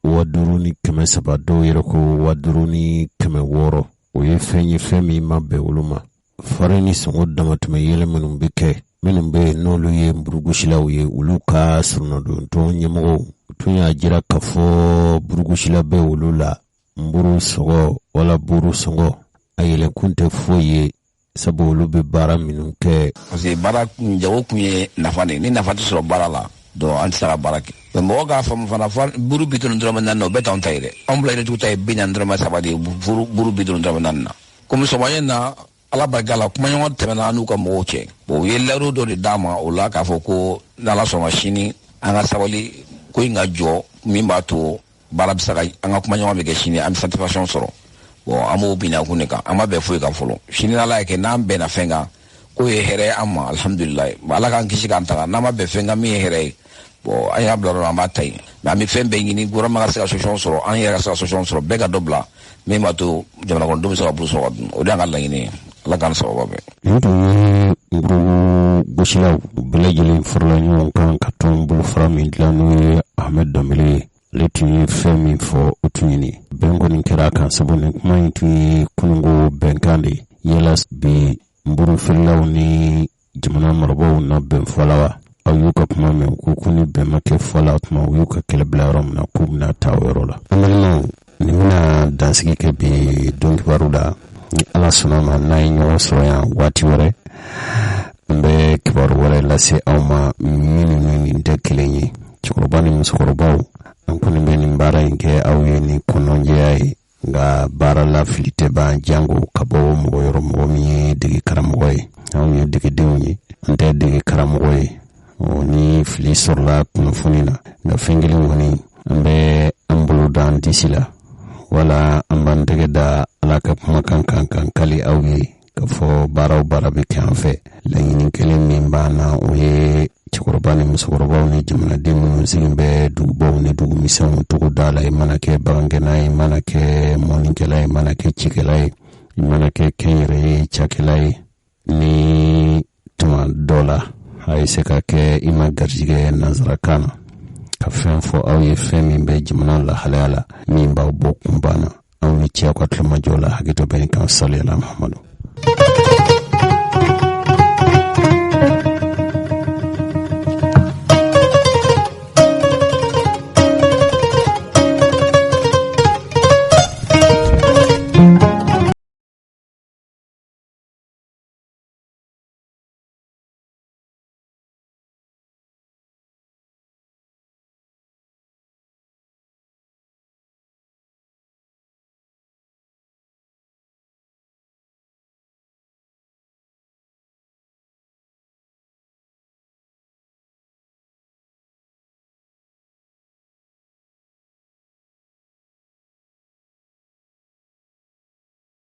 5000 ni 300 dɔw yɛrɛ ko 5000 ni 600 o ye fɛn ye fɛn min ma bɛn olu ma. Fari ni sɔngɔ damatɛmɛ yɛlɛ minnu bɛ kɛ minnu bɛ n'olu ye burugosilaw ye olu ka surunadonton ɲɛmɔgɔw tun y'a jira k'a fɔ burugosila bɛ olu la nburu sɔngɔ wala buru sɔngɔ a yɛlɛkun tɛ foyi ye sabu olu bɛ baara minnu kɛ. Parce que baara jago kun ye nafa de ye, ni nafa tɛ sɔrɔ baara la donc an tɛ se ka baara kɛ. mais mɔgɔ k'a faamu fana buru 50 dɔrɔmɛ 4 o bɛɛ t'anw ta ye dɛ, anw bila yɛrɛtigiw ta ye 40 dɔrɔmɛ 3 de ye buru 50 dɔrɔmɛ 4 na. komi sɔgɔmada in na ala barika la kumaɲɔgɔn tɛmɛna an n'u ka mɔgɔw cɛ, bon u ye lɛriw dɔ de d'a ma o la k'a fɔ ko n'ala sɔnna sini an ka sabali ko in ka jɔ min b'a to baara bɛ se ka an ka kumaɲɔgɔn bɛ kɛ sini an bɛ satisfaction sɔrɔ. bon an b'o binna kun de kan, an ma bɛn foyi kan fɔlɔ. sini n'ala y'a kɛ n'an bɛnna fɛn kan ko ye hɛrɛ an ma alhamdulilayi, ala k'an kisi k'an taga. n'an ma bɛn fɛn kan min ye hɛrɛ ye, bon an y'a bila yɔrɔ an b'a ta yen, mais an bɛ fɛn bɛɛ ɲini gouvernement ka se ka solution sɔrɔ, an yɛrɛ ka se ka solution sɔrɔ, bɛɛ ka dɔ bila min b'a to jamana kɔnɔdenw bɛ se ka bolo sɔrɔ ka dun. o de y'an ka laɲini ye, ala k'an sababa bɛɛ. nin tun ye ngurugu gosilaw bɛɛ lajɛlen farala ɲɔgɔn kan ka tɔn bolofara min dilan n'o ye Ahmed Dembele ye. ale tun ye fɛn min fɔ o tun ɲini bɛn kɔni kɛra a kan, sabu nin kuma in tun ye kunungo bɛnkan de yala bi nburufeerelaw ni jamana marabaaw na bɛn fɔla wa? aw y'u ka kuma mɛn ko ni bɛn ma kɛ fɔla tuma u y'u ka kɛlɛ bila yɔrɔ min na k'u bɛna taa o yɔrɔ la. an balimaw, nin bɛna dansigi kɛ bi don kibaru la, ni ala sɔnna ma n'a ye ɲɔgɔn sɔrɔ yan waati wɛrɛ an bɛ kibaru wɛrɛ lase aw ma minnu ni nin tɛ kelen ye. cɛkɔrɔba ni musokɔrɔbaw, an kɔni bɛ nin baara in kɛ aw ye ni kɔnɔjɛya ye, nka baara la fili tɛ ban jango ka bɔ mɔgɔ yɔrɔ, mɔgɔ min ye dege karamɔgɔ ye. anw ye degedenw ye, an tɛ dege karamɔgɔ ye. ni fili sɔrɔla kunnafoni na, nka fɛn kelen kɔni an bɛ an bolo da an disi la, wala an b'an tɛgɛ da ala ka kumakan kan kali aw ye ka fɔ baara o baara bɛ kɛ an fɛ. laɲini kelen min b'an na o ye cɛkɔrɔba ni musokɔrɔbaw ni jamanaden minnu sigilen bɛ dugubaw ni dugumisɛnw togoda la. i mana kɛ bagankɛna ye, i mana kɛ mɔnikɛla ye, i mana kɛ cikɛla ye, i mana kɛ kɛnyɛrɛ ye cakɛla ye, ni tuma dɔ la a ye se ka kɛ i ma garijigɛ nanzarakan na ka fɛn fɔ aw ye fɛn min bɛ jamana lahalaya la min b'aw bɔ kunban na. aw ni cɛ ka tilomajɔ la, hakɛto bɛ nin kan. sali ala Muhamadu.